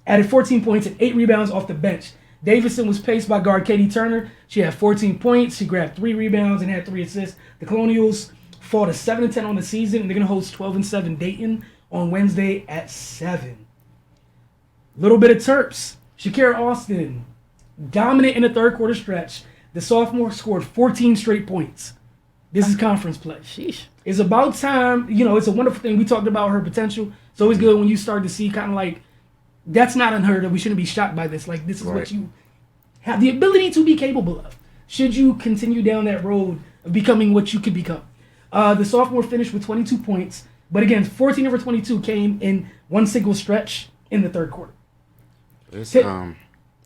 added 14 points and 8 rebounds off the bench. Davidson was paced by guard Katie Turner. She had 14 points. She grabbed 3 rebounds and had 3 assists. The Colonials fall to 7-10 on the season, and they're going to host 12-7 Dayton on Wednesday at 7. Little bit of Terps. Shakira Austin, dominant in the third quarter stretch. The sophomore scored 14 straight points. This is conference play. Sheesh. It's about time. You know, it's a wonderful thing. We talked about her potential. It's always good when you start to see kind of like, that's not unheard of. We shouldn't be shocked by this. Like, this is what you have the ability to be capable of. Should you continue down that road of becoming what you could become. The sophomore finished with 22 points. But again, 14 over 22 came in one single stretch in the third quarter. It's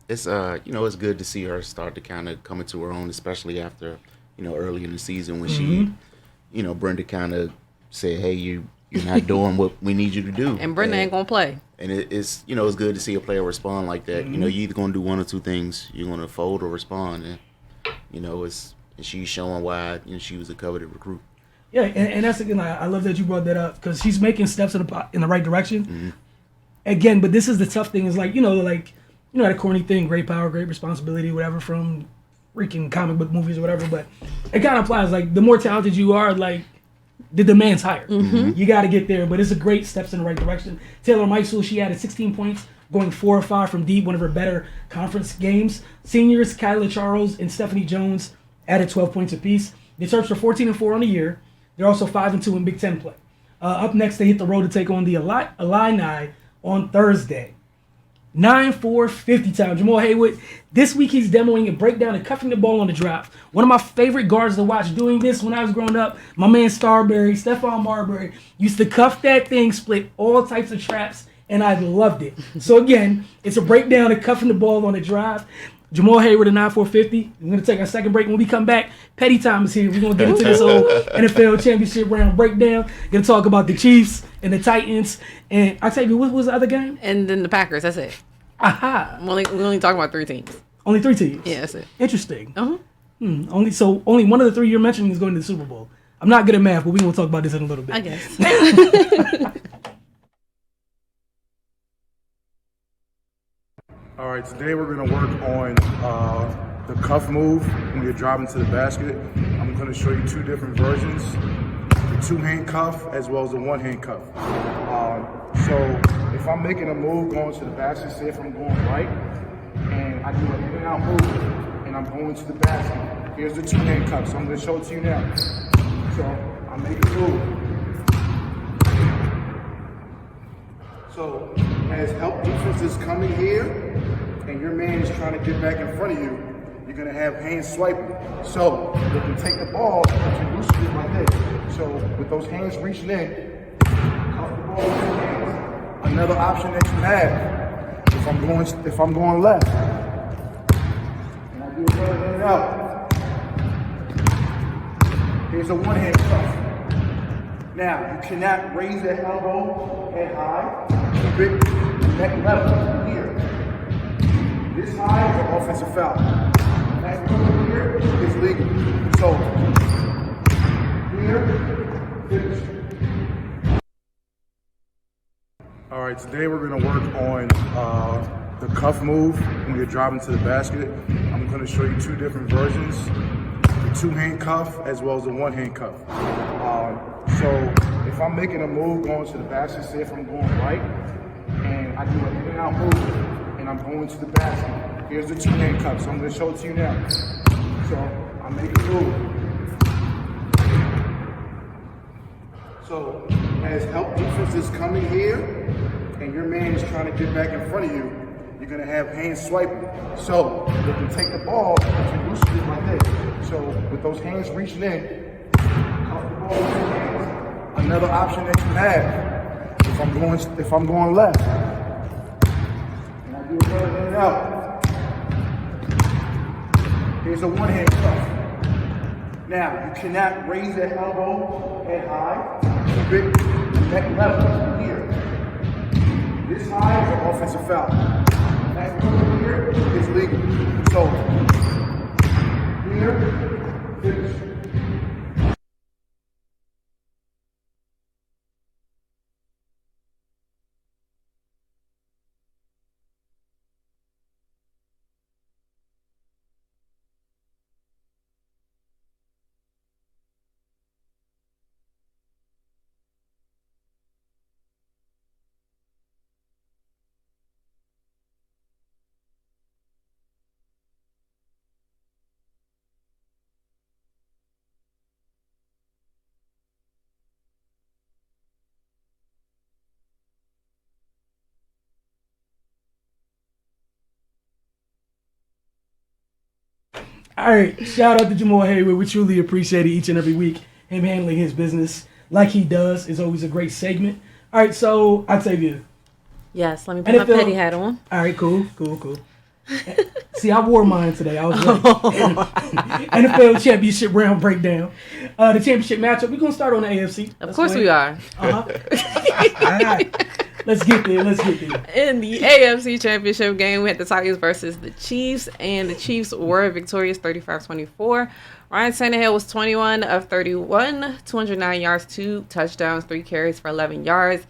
it's good to see her start to kind of come into her own, especially after, early in the season when she, Brenda kind of said, hey, you're not doing what we need you to do. And Brenda ain't going to play. And it's good to see a player respond like that. You're either going to do one or two things. You're going to fold or respond. And, and she's showing why she was a coveted recruit. Yeah, and that's again, I love that you brought that up because she's making steps in the right direction. Mm-hmm. Again, but this is the tough thing is that corny thing, great power, great responsibility, whatever, from freaking comic book movies or whatever. But it kind of applies. Like, the more talented you are, like, the demand's higher. Mm-hmm. You got to get there, but it's a great steps in the right direction. Taylor Meisel, she added 16 points, going 4 or 5 from deep, one of her better conference games. Seniors, Kyla Charles and Stephanie Jones added 12 points apiece. The Terps are 14-4 on the year. They're also 5-2 in Big Ten play. Up next, they hit the road to take on the Illini on Thursday. 9-4-50 time. Jamal Haywood. This week he's demoing a breakdown and cuffing the ball on the drop. One of my favorite guards to watch doing this when I was growing up, my man Starberry, Stephon Marbury, used to cuff that thing, split all types of traps, and I loved it. So again, it's a breakdown and cuffing the ball on the drive. Jamal Hayward at 9-4-50. We're going to take our second break. When we come back, Petty Time is here. We're going to get into this whole NFL championship round breakdown. Going to talk about the Chiefs and the Titans. And Octavia, what was the other game? And then the Packers. That's it. Aha. We're only talking about 3 teams. Only 3 teams? Yeah, that's it. Interesting. Uh-huh. Only one of the 3 you're mentioning is going to the Super Bowl. I'm not good at math, but we're going to talk about this in a little bit. I guess. All right, today we're going to work on the cuff move when you're driving to the basket. I'm going to show you 2 different versions, the 2-hand cuff as well as the 1-hand cuff. So if I'm making a move going to the basket, say if I'm going right, and I do an in and out move, and I'm going to the basket, here's the 2-hand cuff. So I'm going to show it to you now. So I'm making a move. So as help defense is coming here, and your man is trying to get back in front of you, you're going to have hands swiping. So you can take the ball and loose it like this. So with those hands reaching in, cuff the ball with your hands. Another option that you have, if I'm going left, and I do a further in and out, here's a 1-hand cuff. Now, you cannot raise that elbow head high, keep it neck level here. This high is an offensive foul. That over here is legal. So, here, finish. All right, today we're going to work on the cuff move when you're driving to the basket. I'm going to show you 2 different versions, the 2-hand cuff as well as the 1-hand cuff. So if I'm making a move going to the basket, say if I'm going right, and I do an in and out move, and I'm going to the basket, here's the 2-hand cuff. So I'm going to show it to you now. So I'm making a move. So as help defense is coming here, and your man is trying to get back in front of you, you're going to have hands swiping. So you can take the ball and loose it like this. So with those hands reaching in, cuff the ball with your hands. Another option that you have, if I'm going left, and I do a further in and out, here's a 1-hand cuff. Now, you cannot raise that elbow head high, keep it neck level here. This high is an offensive foul. That over here is legal. So, here, finish. All right, shout out to Jamal Hayward. We truly appreciate it each and every week. Him handling his business like he does is always a great segment. All right, so Octavia. Yes, let me put my petty hat on. All right, cool. See, I wore mine today. I was ready. NFL championship round breakdown. The championship matchup. We're gonna start on the AFC. Of course we are. All right. Let's get there. In the AFC Championship game, we had the Titans versus the Chiefs, and the Chiefs were victorious 35-24. Ryan Tannehill was 21 of 31, 209 yards, 2 touchdowns, 3 carries for 11 yards.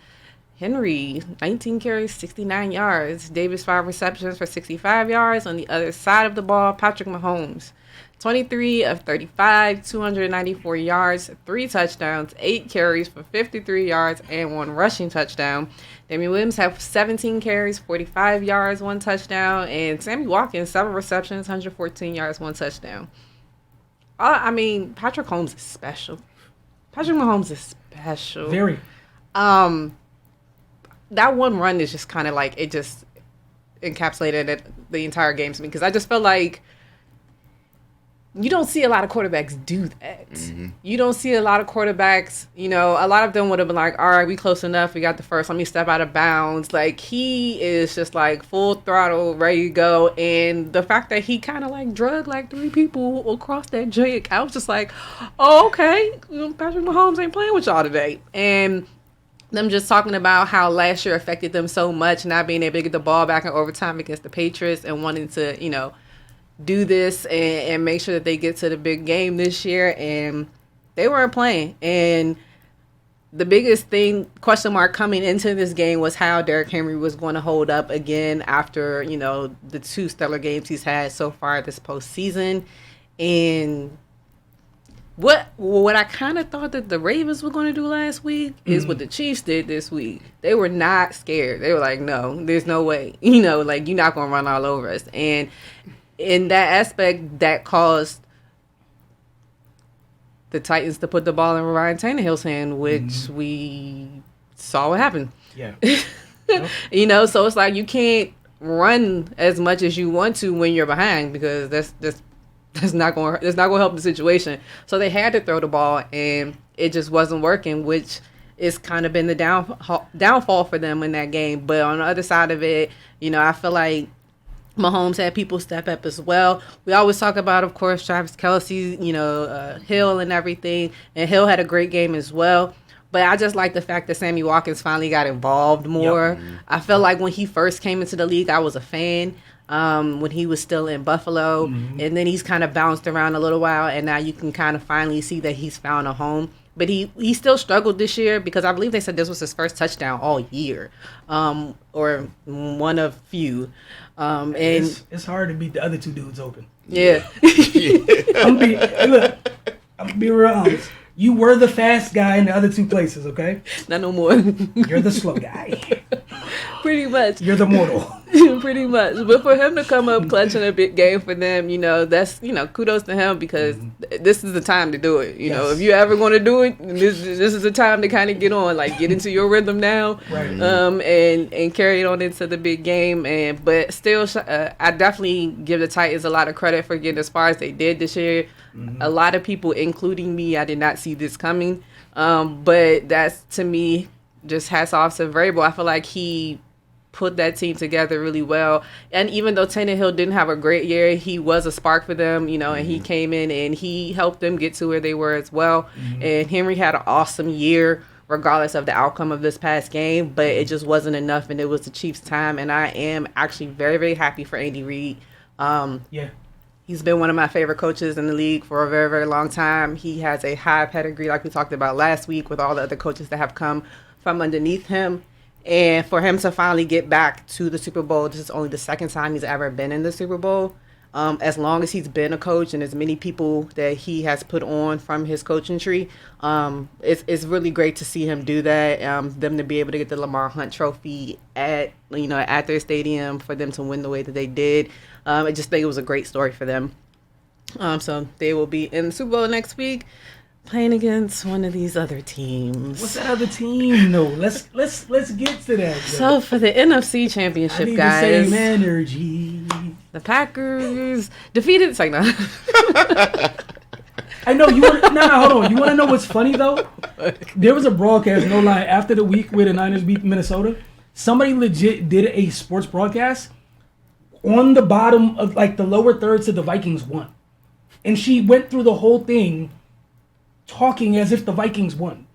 Henry, 19 carries, 69 yards. Davis, 5 receptions for 65 yards. On the other side of the ball, Patrick Mahomes, 23 of 35, 294 yards, 3 touchdowns, 8 carries for 53 yards, and 1 rushing touchdown. Damian Williams had 17 carries, 45 yards, 1 touchdown, and Sammy Watkins, 7 receptions, 114 yards, 1 touchdown. I mean, Patrick Mahomes is special. Very. That one run is just kind of like, encapsulated it, the entire game to me, because I just felt like you don't see a lot of quarterbacks do that. Mm-hmm. You don't see a lot of quarterbacks, a lot of them would have been like, all right, we close enough. We got the first. Let me step out of bounds. Like, he is just like full throttle, ready to go. And the fact that he kind of like drug like 3 people across that jig, I was just like, oh, okay. Patrick Mahomes ain't playing with y'all today. And them just talking about how last year affected them so much, not being able to get the ball back in overtime against the Patriots and wanting to, do this and make sure that they get to the big game this year, and they weren't playing. And the biggest question mark coming into this game was how Derrick Henry was going to hold up again after, the 2 stellar games he's had so far this postseason. And what I kind of thought that the Ravens were going to do last week is what the Chiefs did this week. They were not scared. They were like, no, there's no way. You're not going to run all over us. And in that aspect, that caused the Titans to put the ball in Ryan Tannehill's hand, which we saw what happened. Yeah. So it's like you can't run as much as you want to when you're behind, because that's not going to help the situation. So they had to throw the ball, and it just wasn't working, which is kind of been the downfall for them in that game. But on the other side of it, I feel like Mahomes had people step up as well. We always talk about, of course, Travis Kelce, Hill and everything. And Hill had a great game as well. But I just like the fact that Sammy Watkins finally got involved more. Yep. I felt like when he first came into the league, I was a fan when he was still in Buffalo. Mm-hmm. And then he's kind of bounced around a little while. And now you can kind of finally see that he's found a home. But he still struggled this year, because I believe they said this was his first touchdown all year, or one of few. And it's hard to beat the other 2 dudes open. Yeah. I'm gonna be real honest. You were the fast guy in the other 2 places, okay? Not no more. You're the slow guy. Pretty much. You're the mortal. Pretty much. But for him to come up clutching a big game for them, that's, kudos to him, because this is the time to do it. If you ever going to do it, this is the time to kind of get on, like get into your rhythm now, right. And carry it on into the big game. But still, I definitely give the Titans a lot of credit for getting as far as they did this year. Mm-hmm. A lot of people, including me, I did not see this coming. But that's, to me, just hats off to Vrabel. I feel like he put that team together really well. And even though Tannehill didn't have a great year, he was a spark for them, and he came in and he helped them get to where they were as well. Mm-hmm. And Henry had an awesome year, regardless of the outcome of this past game, but it just wasn't enough, and it was the Chiefs' time. And I am actually very, very happy for Andy Reid. He's been one of my favorite coaches in the league for a very, very long time. He has a high pedigree, like we talked about last week, with all the other coaches that have come from underneath him. And for him to finally get back to the Super Bowl, this is only the 2nd time he's ever been in the Super Bowl. As long as he's been a coach, and as many people that he has put on from his coaching tree, it's really great to see him do that. Them to be able to get the Lamar Hunt Trophy at their stadium, for them to win the way that they did. I just think it was a great story for them. So they will be in the Super Bowl next week, playing against one of these other teams. What's that other team? No, let's get to that. So for the NFC Championship, I need guys, the same energy. The Packers defeated. It's like, no. I know you want. Hold on. You want to know what's funny though? There was a broadcast, no lie, after the week where the Niners beat Minnesota. Somebody legit did a sports broadcast on the bottom of like the lower third, said the Vikings won, and she went through the whole thing talking as if the Vikings won.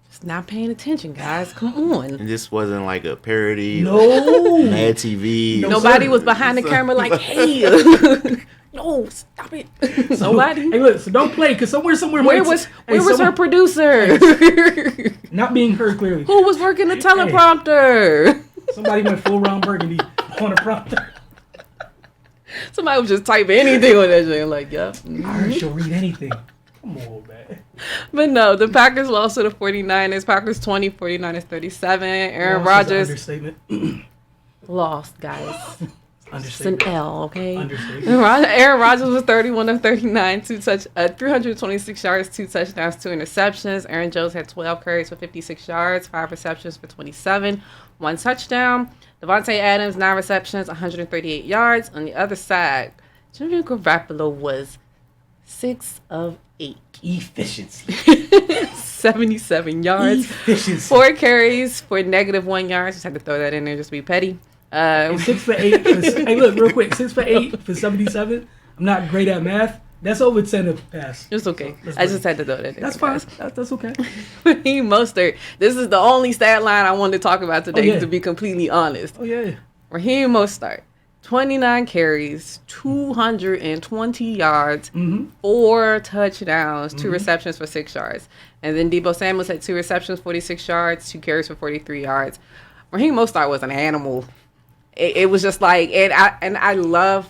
Just not paying attention, guys. Come on. And this wasn't like a parody. No. Mad TV. No, nobody sir. was behind the camera like, hey. No, stop it. So, nobody. Hey, look, so don't play, because somewhere. Where was her producer? Not being heard clearly. Who was working the teleprompter? Somebody went full round burgundy on a prompter. Somebody was just typing anything on that shit. Like, yeah. I heard she'll read anything. Come on, man. But no, the Packers lost to the 49ers. Packers 20, 49ers 37. Aaron Rodgers Understatement. lost, guys. It's an L, okay? Understatement. Aaron Rodgers was 31 of 39, 326 yards, 2 touchdowns, 2 interceptions. Aaron Jones had 12 carries for 56 yards, 5 receptions for 27, 1 touchdown. Devontae Adams, 9 receptions, 138 yards. On the other side, Jimmy Garoppolo was 6 of 8. Efficiency. 77 yards. Efficiency. 4 carries for -1 yard. Just had to throw that in there just to be petty. 6 for 8. Hey, look, real quick. 6 for 8 for 77. I'm not great at math. That's over 10 to pass. It's okay. So I just had to throw that in. That's fine. That's okay. Raheem Mostert. This is the only stat line I wanted to talk about today, yeah. to be completely honest. Oh, yeah. Raheem Mostert, 29 carries, 220 yards, 4 touchdowns, 2 receptions for 6 yards. And then Deebo Samuels had 2 receptions, 46 yards, 2 carries for 43 yards. Raheem Mostert was an animal. It was just like, and I love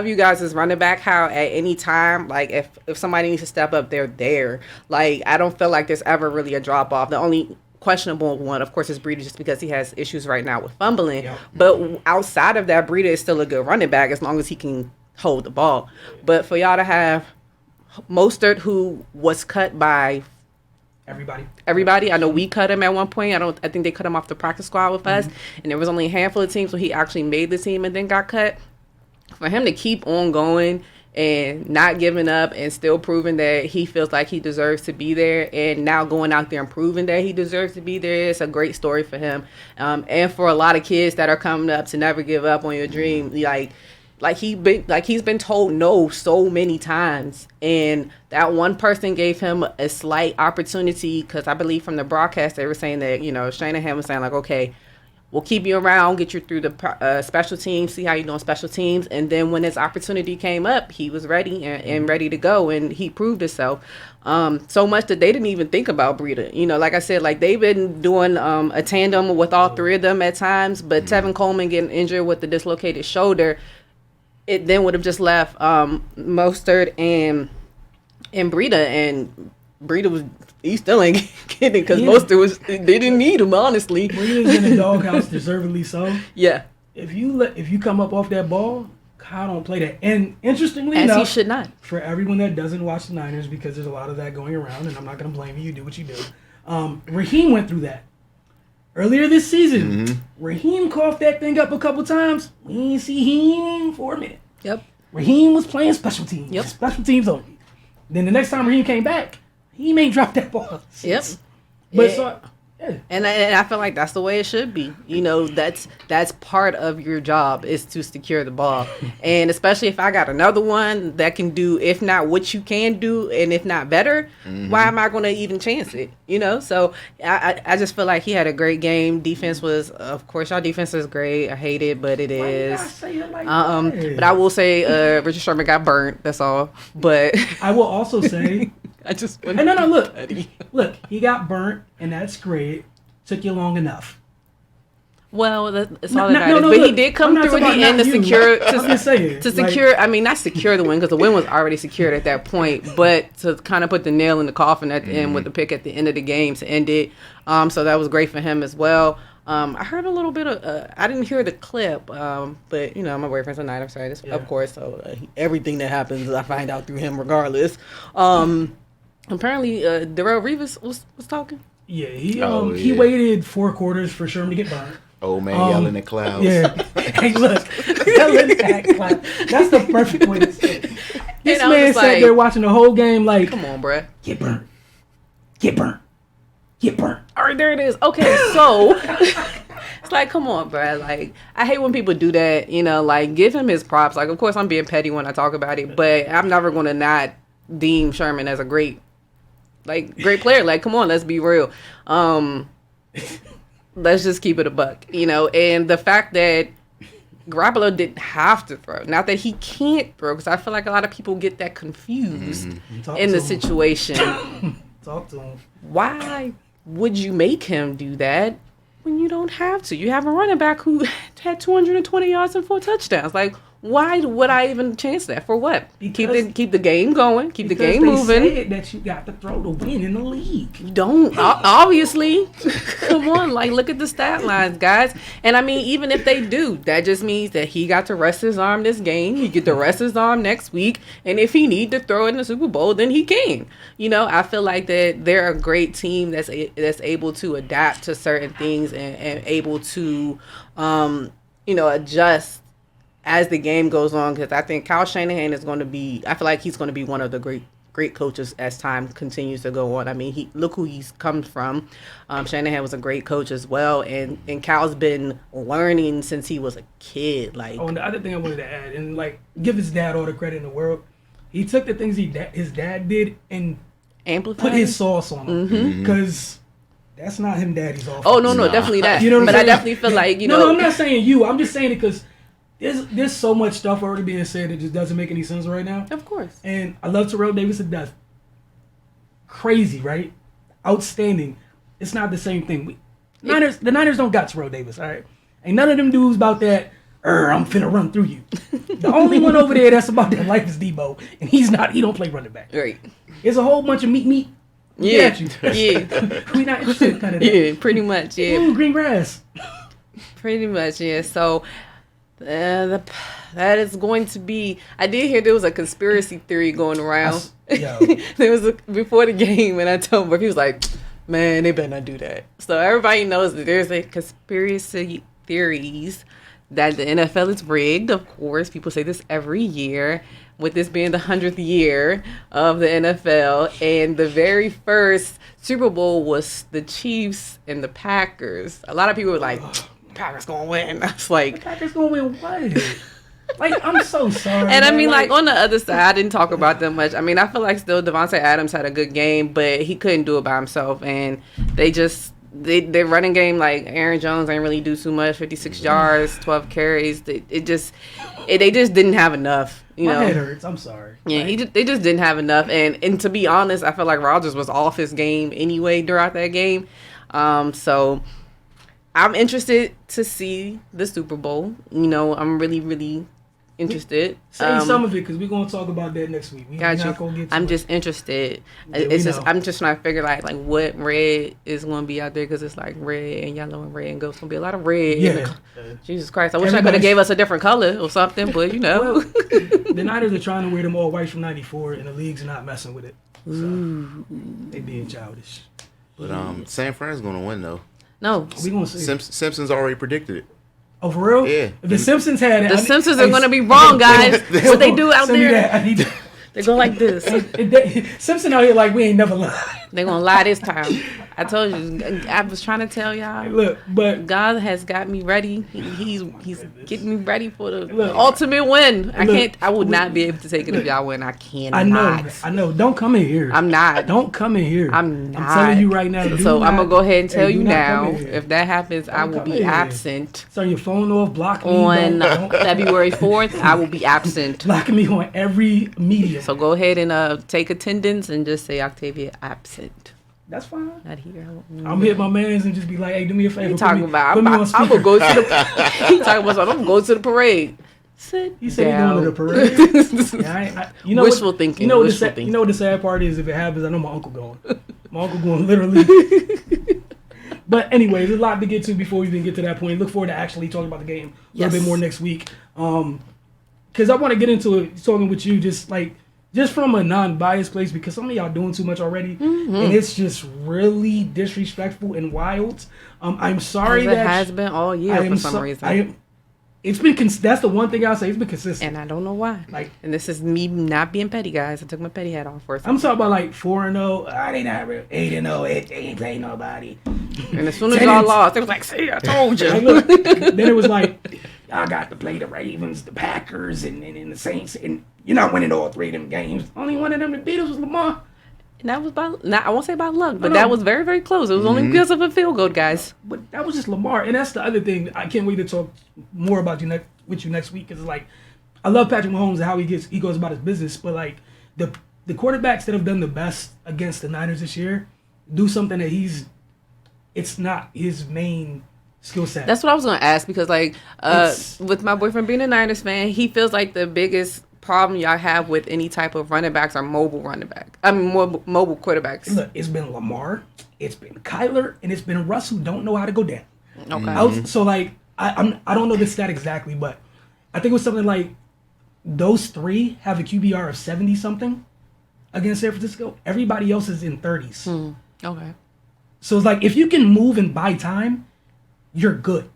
you guys as running back, how at any time, like if somebody needs to step up, they're there. Like, I don't feel like there's ever really a drop off. The only questionable one, of course, is Breida, just because he has issues right now with fumbling. Yep. But outside of that, Breida is still a good running back as long as he can hold the ball. But for y'all to have Mostert, who was cut by everybody. I know we cut him at one point. I think they cut him off the practice squad with us, and there was only a handful of teams where he actually made the team and then got cut. For him to keep on going and not giving up and still proving that he feels like he deserves to be there, and now going out there and proving that he deserves to be there, it's a great story for him. And for a lot of kids that are coming up to never give up on your dream, he's been told no so many times, and that one person gave him a slight opportunity, because I believe from the broadcast they were saying that, Shanahan was saying, like, okay, we'll keep you around, get you through the special teams, see how you do on special teams. And then when his opportunity came up, he was ready and ready to go, and he proved himself. So much that they didn't even think about Breida. Like I said, like, they've been doing a tandem with all 3 of them at times, but Tevin Coleman getting injured with the dislocated shoulder, it then would have just left Mostert and Breida, and Breida he still ain't getting it, because Mostert they didn't need him, honestly. Breida's in the doghouse, deservedly so. Yeah. If you come up off that ball, Kyle don't play that. And interestingly as enough, he should not. For everyone that doesn't watch the Niners, because there's a lot of that going around, and I'm not going to blame you. You do what you do. Raheem went through that. Earlier this season, Raheem coughed that thing up a couple times. We didn't see him for a minute. Yep. Raheem was playing special teams. Yep. Special teams only. Then the next time Raheem came back, he may drop that ball. Yep. But yeah. And I feel like that's the way it should be. That's part of your job, is to secure the ball. And especially if I got another one that can do, if not what you can do, and if not better, why am I going to even chance it? So I just feel like he had a great game. Defense was, of course, our defense is great. I hate it, but it is. But I will say Richard Sherman got burnt. That's all. But I will also say. No, look, he got burnt, and that's great. Took you long enough. Well, that's all that matters. But he did come through at the end to secure, not secure the win, because the win was already secured at that point, but to kind of put the nail in the coffin at the end with the pick at the end of the game to end it. So that was great for him as well. I heard a little bit of, I didn't hear the clip, but my boyfriend's a Niner fan, of course, so everything that happens, I find out through him regardless. Apparently, Darrelle Revis was talking. Yeah, he waited 4 quarters for Sherman to get burned. Old man yelling at clouds. Yeah. Hey, look, yelling at clouds. That's the perfect way to say it. This man sat there watching the whole game like, come on, bruh. Get burnt. Get burnt. Get burnt. All right, there it is. Okay, so it's like, come on, bruh. Like, I hate when people do that, like, give him his props. Like, of course, I'm being petty when I talk about it, but I'm never going to not deem Sherman as a great player. Like, come on, let's be real. Let's just keep it a buck, and the fact that Garoppolo didn't have to throw, not that he can't throw, because I feel like a lot of people get that confused in the situation. Talk to him. Why would you make him do that when you don't have to? You have a running back who had 220 yards and 4 touchdowns. Like, Why would I even chance that? For what? Because- Keep the game going. Keep the Because game they moving. said that you got to throw to win in the league. You don't obviously. Come on, like look at the stat lines, guys. And I mean, even if they do, that just means that he got to rest his arm this game. He get to rest his arm next week, and if he need to throw it in the Super Bowl, then he can. You know, I feel like that they're a great team that's able to adapt to certain things and able to, adjust as the game goes on, because I think Kyle Shanahan is going to be, I feel like he's going to be one of the great coaches as time continues to go on. I mean, look who he's come from. Shanahan was a great coach as well, and Kyle's been learning since he was a kid. Like, and the other thing I wanted to add, and like give his dad all the credit in the world, he took the things his dad did and amplified, put his sauce on them, because that's not him daddy's offense. Oh no, definitely that. You know what I'm but saying? I definitely feel like No, I'm not saying you. I'm just saying it because there's so much stuff already being said that just doesn't make any sense right now. Of course. And I love Terrell Davis to death. Crazy, right? Outstanding. It's not the same thing. The Niners don't got Terrell Davis, all right? Ain't none of them dudes about that, I'm finna run through you. The only one over there that's about that life is Debo, and he don't play running back. Right. There's a whole bunch of meat. Yeah. Yeah. We not interested in kind of that. Yeah, pretty much, yeah. Ooh, green grass. Pretty much, yeah. So that is going to be. I did hear there was a conspiracy theory going around. There was before the game, and I told him, he was like, "Man, they better not do that." So everybody knows that there's a conspiracy theories that the NFL is rigged. Of course, people say this every year. With this being the 100th year of the NFL, and the very first Super Bowl was the Chiefs and the Packers. A lot of people were like, Packers gonna win. I was like, Packers gonna win what? Like, I'm so sorry. And I mean, like on the other side, I didn't talk about them much. I mean, I feel like still Devontae Adams had a good game, but he couldn't do it by himself. And their running game, like Aaron Jones ain't really do too much. 56 yards, 12 carries. They just didn't have enough. My head hurts. I'm sorry. Yeah, they just didn't have enough. And to be honest, I feel like Rodgers was off his game anyway throughout that game. So I'm interested to see the Super Bowl. I'm really, really interested. Say some of it, because we're gonna talk about that next week. I'm just interested. Yeah, I'm just trying to figure like what red is gonna be out there, because it's like red and yellow and red and gold. It's gonna be a lot of red. Yeah. Jesus Christ! I wish I could have gave us a different color or something, but Well, the Niners are trying to wear them all white from '94, and the league's not messing with it. So they being childish. But San Fran's gonna win though. No, we gonna see. Simpsons already predicted it. Oh, for real? Yeah. If the Simpsons had it, the Simpsons are gonna be wrong, guys. What they do out there? They go like this. Simpson out here like we ain't never lied. They gonna lie this time. I told you. I was trying to tell y'all. Look, but God has got me ready. He's getting me ready for the ultimate win. I would not be able to take it if y'all win. I cannot. I know. Don't come in here. I'm not. Don't come in here. I'm not. I'm telling you right now. So I'm gonna go ahead and tell you now. If that happens, I will be absent. Turn your phone off. Block me on February 4th. I will be absent. Blocking me on every medium. So go ahead and take attendance and just say Octavia absent. That's fine. Not here. I'm hit my mans and just be like, hey, do me a favor. He talking about I'm gonna go to the. He talking about I'm gonna go to the parade. Sit he said down. He going to the parade. Wishful thinking. You know what the sad part is? If it happens, I know my uncle going. My uncle going literally. But anyways, there's a lot to get to before we even get to that point. Look forward to actually talking about the game a little bit more next week. Because I want to get into it talking with you just from a non-biased place, because some of y'all doing too much already, and it's just really disrespectful and wild. I'm sorry that it has been all year for some reason. It's been that's the one thing I'll say. It's been consistent, and I don't know why. And this is me not being petty, guys. I took my petty hat off for a second. I'm talking about 4-0. They not real. 8-0. They ain't playing nobody. And as soon as y'all lost, it was like, "See, I told you." Look, then it was like, I got to play the Ravens, the Packers, and the Saints, and you're not winning all three of them games. Only one of them that beat us was Lamar. And that was I won't say by luck, but that was very, very close. It was only because of a field goal, guys. But that was just Lamar, and that's the other thing. I can't wait to talk more about with you next week, because I love Patrick Mahomes and how he goes about his business, but the quarterbacks that have done the best against the Niners this year do something that it's not his main skill set. That's what I was going to ask because, like, with my boyfriend being a Niners fan, he feels like the biggest problem y'all have with any type of running backs are mobile running back. I mean, mobile quarterbacks. Look, it's been Lamar, it's been Kyler, and it's been Russ who don't know how to go down. Okay. So, like, I don't know the stat exactly, but I think it was something like those three have a QBR of 70-something against San Francisco. Everybody else is in 30s. Okay. So it's like, if you can move and buy time, you're good.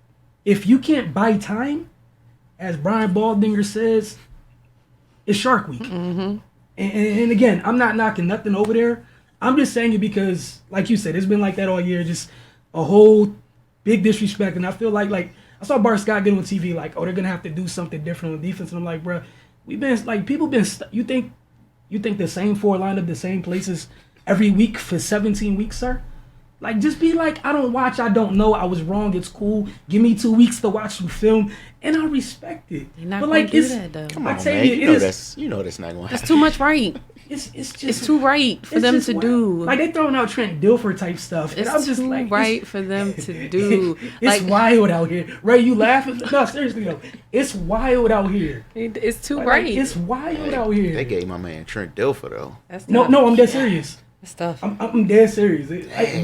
If you can't buy time, as Brian Baldinger says, it's Shark Week. And again, I'm not knocking nothing over there. I'm just saying it because, like you said, it's been like that all year. Just a whole big disrespect. And I feel like I saw Bart Scott get on TV like, oh, they're going to have to do something different on defense. And I'm like, bro, we've been, like, people been, you think the same four line up the same places every week for 17 weeks, sir? Like, just be like, I don't watch, I don't know, I was wrong, it's cool. Give me 2 weeks to watch some film, and I respect it. You're not but gonna like, do it's that, though. Come on, Octavia, man. You know that's not going to happen. That's too much right. It's just It's too right for them to do. Like, they throwing out Trent Dilfer type stuff, and It's I'm just too like, right for them to do. It's Like, wild out here. Ray, you laughing? No, seriously though, it's wild out here. it's too Like, right. it's wild out here. They gave my man Trent Dilfer, though. That's No, tough. no, I'm dead serious. That's tough. I'm dead serious. Like,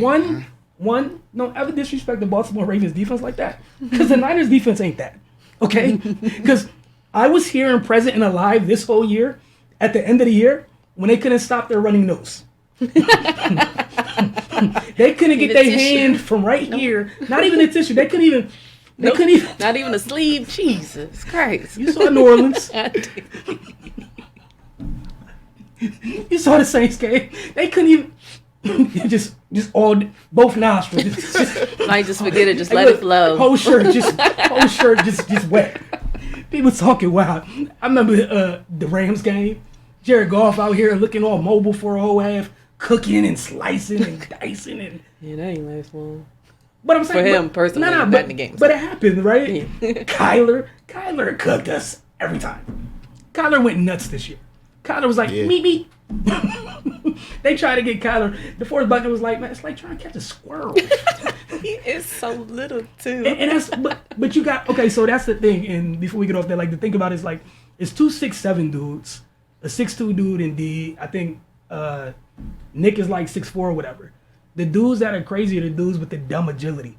one, don't ever disrespect the Baltimore Ravens defense like that. Because the Niners defense ain't that. Okay? Because I was here and present and alive this whole year at the end of the year when they couldn't stop their running nose. They couldn't get their hand from right here. Not even the tissue. They couldn't even. Not even a sleeve. Jesus Christ. You saw New Orleans. You saw the Saints game. They couldn't even. just all both nostrils. Just forget it. Just Like, let look, it flow. Whole shirt just wet. People talking wild. I remember the Rams game. Jared Goff out here looking all mobile for a whole half, cooking and slicing and dicing and. Yeah, that ain't last long. But I'm saying For him personally, not in the game. But it happened, right? Kyler cooked us every time. Kyler went nuts this year. Kyler was like, meet. They tried to get Kyler. DeForest Buckner was like, man, it's like trying to catch a squirrel. He is so little too. And that's but you got okay. So that's the thing. And before we get off that, like, the thing about it is, like, it's 2 6'7" dudes, a 6'2" dude in D. I think Nick is like 6'4" or whatever. The dudes that are crazy are the dudes with the dumb agility.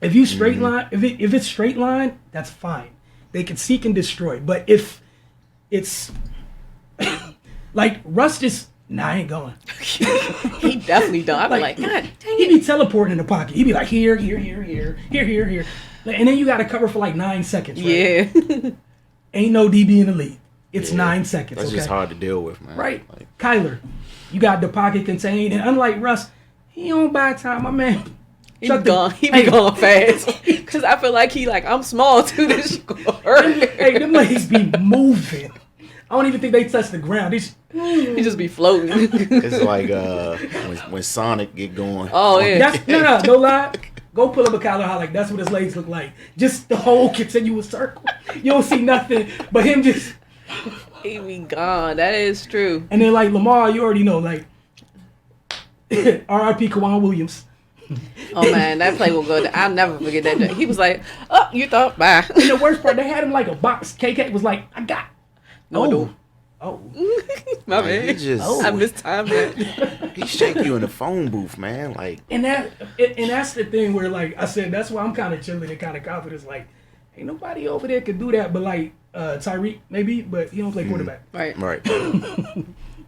If you straight line, if it's straight line, that's fine. They can seek and destroy. But if it's like Russ just, I ain't going. He definitely don't. I'm like, God dang He it. be teleporting in the pocket. He be like, here. And then you got to cover for like 9 seconds, right? Yeah. Ain't no DB in the league. It's 9 seconds, That's just hard to deal with, man. Right. Like, Kyler, you got the pocket contained. And unlike Russ, he don't buy time. My man. He be gone fast. Because I feel like I'm small to this score. Hey, them legs be moving. I don't even think they touch the ground. He just be floating. it's like when Sonic get going. Oh, yeah. That's, no lie. Go pull up a Kyler highlight. That's what his legs look like. Just the whole continuous circle. You don't see nothing but him just. He be gone. That is true. And then, like, Lamar, you already know, like, R.I.P. Kwan Williams. Oh, man, that play will go down. I'll never forget that day. He was like, oh, you thought, bye. And the worst part, they had him like a box. KK was like, I got. No. Oh. My Like, man. he just, I missed time that. he shake you in the phone booth, man. Like, And that's the thing where, like I said, that's why I'm kind of chilling and kind of confident. Like, ain't nobody over there could do that, but like Tyreek maybe, but he don't play quarterback. Right.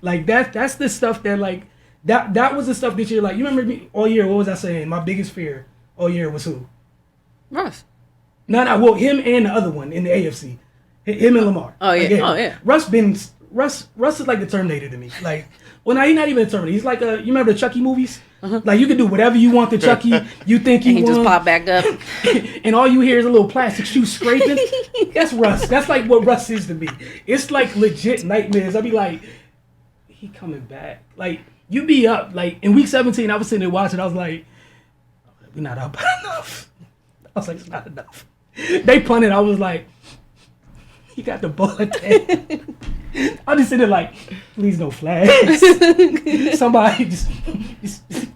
Like that's the stuff that, like, that was the stuff this year. Like, you remember me all year? What was I saying? My biggest fear all year was who? Russ. No, well, him and the other one in the AFC, him and Lamar. Oh, yeah. Like, Oh, yeah. Russ is like the Terminator to me. Like, well, now he's not even a Terminator. He's like you remember the Chucky movies? Like, you can do whatever you want to Chucky. You think And you he want. just pop back up. And all you hear is a little plastic shoe scraping. That's Russ. That's like what Russ is to me. It's like legit nightmares. I'd be like, he coming back. Like, you be up. Like, in week 17, I was sitting there watching. I was like, we're not up enough. I was like, it's not enough. They punted. I was like, he got the ball at the end. I'm just sitting there like, please no flags. Somebody just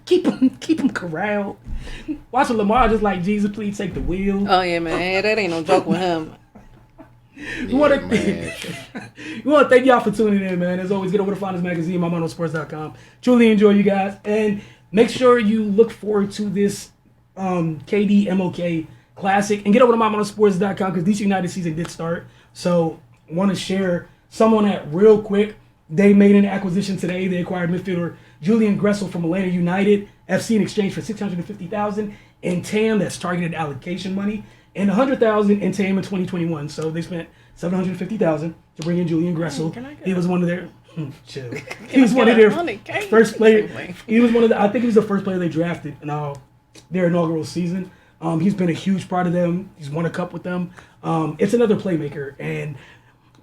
keep him corralled. Watching Lamar just like, Jesus, please take the wheel. Oh yeah, man, that ain't no joke with him. We want to thank y'all for tuning in, man. As always, get over to Finest Magazine, mymonosports.com. Truly enjoy you guys. And make sure you look forward to this KD MLK Classic. And get over to mymonosports.com because DC United season did start. So want to share some on that real quick. They made an acquisition today. They acquired midfielder Julian Gressel from Atlanta United FC in exchange for $650,000 in TAM, that's targeted allocation money, and $100,000 in TAM in 2021. So they spent $750,000 to bring in Julian Gressel. He was one of their chill. He was one of their first players. He was one of the. I think he was the first player they drafted in their inaugural season. He's been a huge part of them. He's won a cup with them. It's another playmaker, and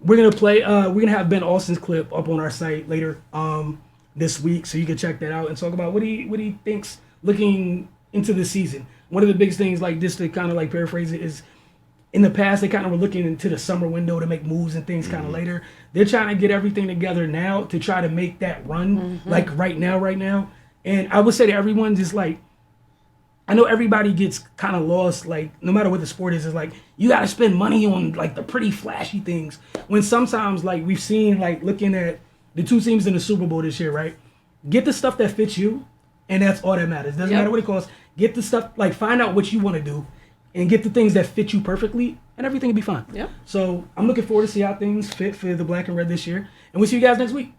we're gonna play. We're gonna have Ben Austin's clip up on our site later this week, so you can check that out and talk about what he thinks looking into the season. One of the biggest things, like just to kind of like paraphrase it, is in the past they kind of were looking into the summer window to make moves and things kind of later. They're trying to get everything together now to try to make that run like right now. And I would say to everyone, just like, I know everybody gets kind of lost, like no matter what the sport is like you got to spend money on like the pretty flashy things. When sometimes like we've seen, like looking at the two teams in the Super Bowl this year, right? Get the stuff that fits you, and that's all that matters. Doesn't matter what it costs. Get the stuff, like find out what you want to do, and get the things that fit you perfectly, and everything will be fine. Yeah. So I'm looking forward to see how things fit for the black and red this year, and we'll see you guys next week.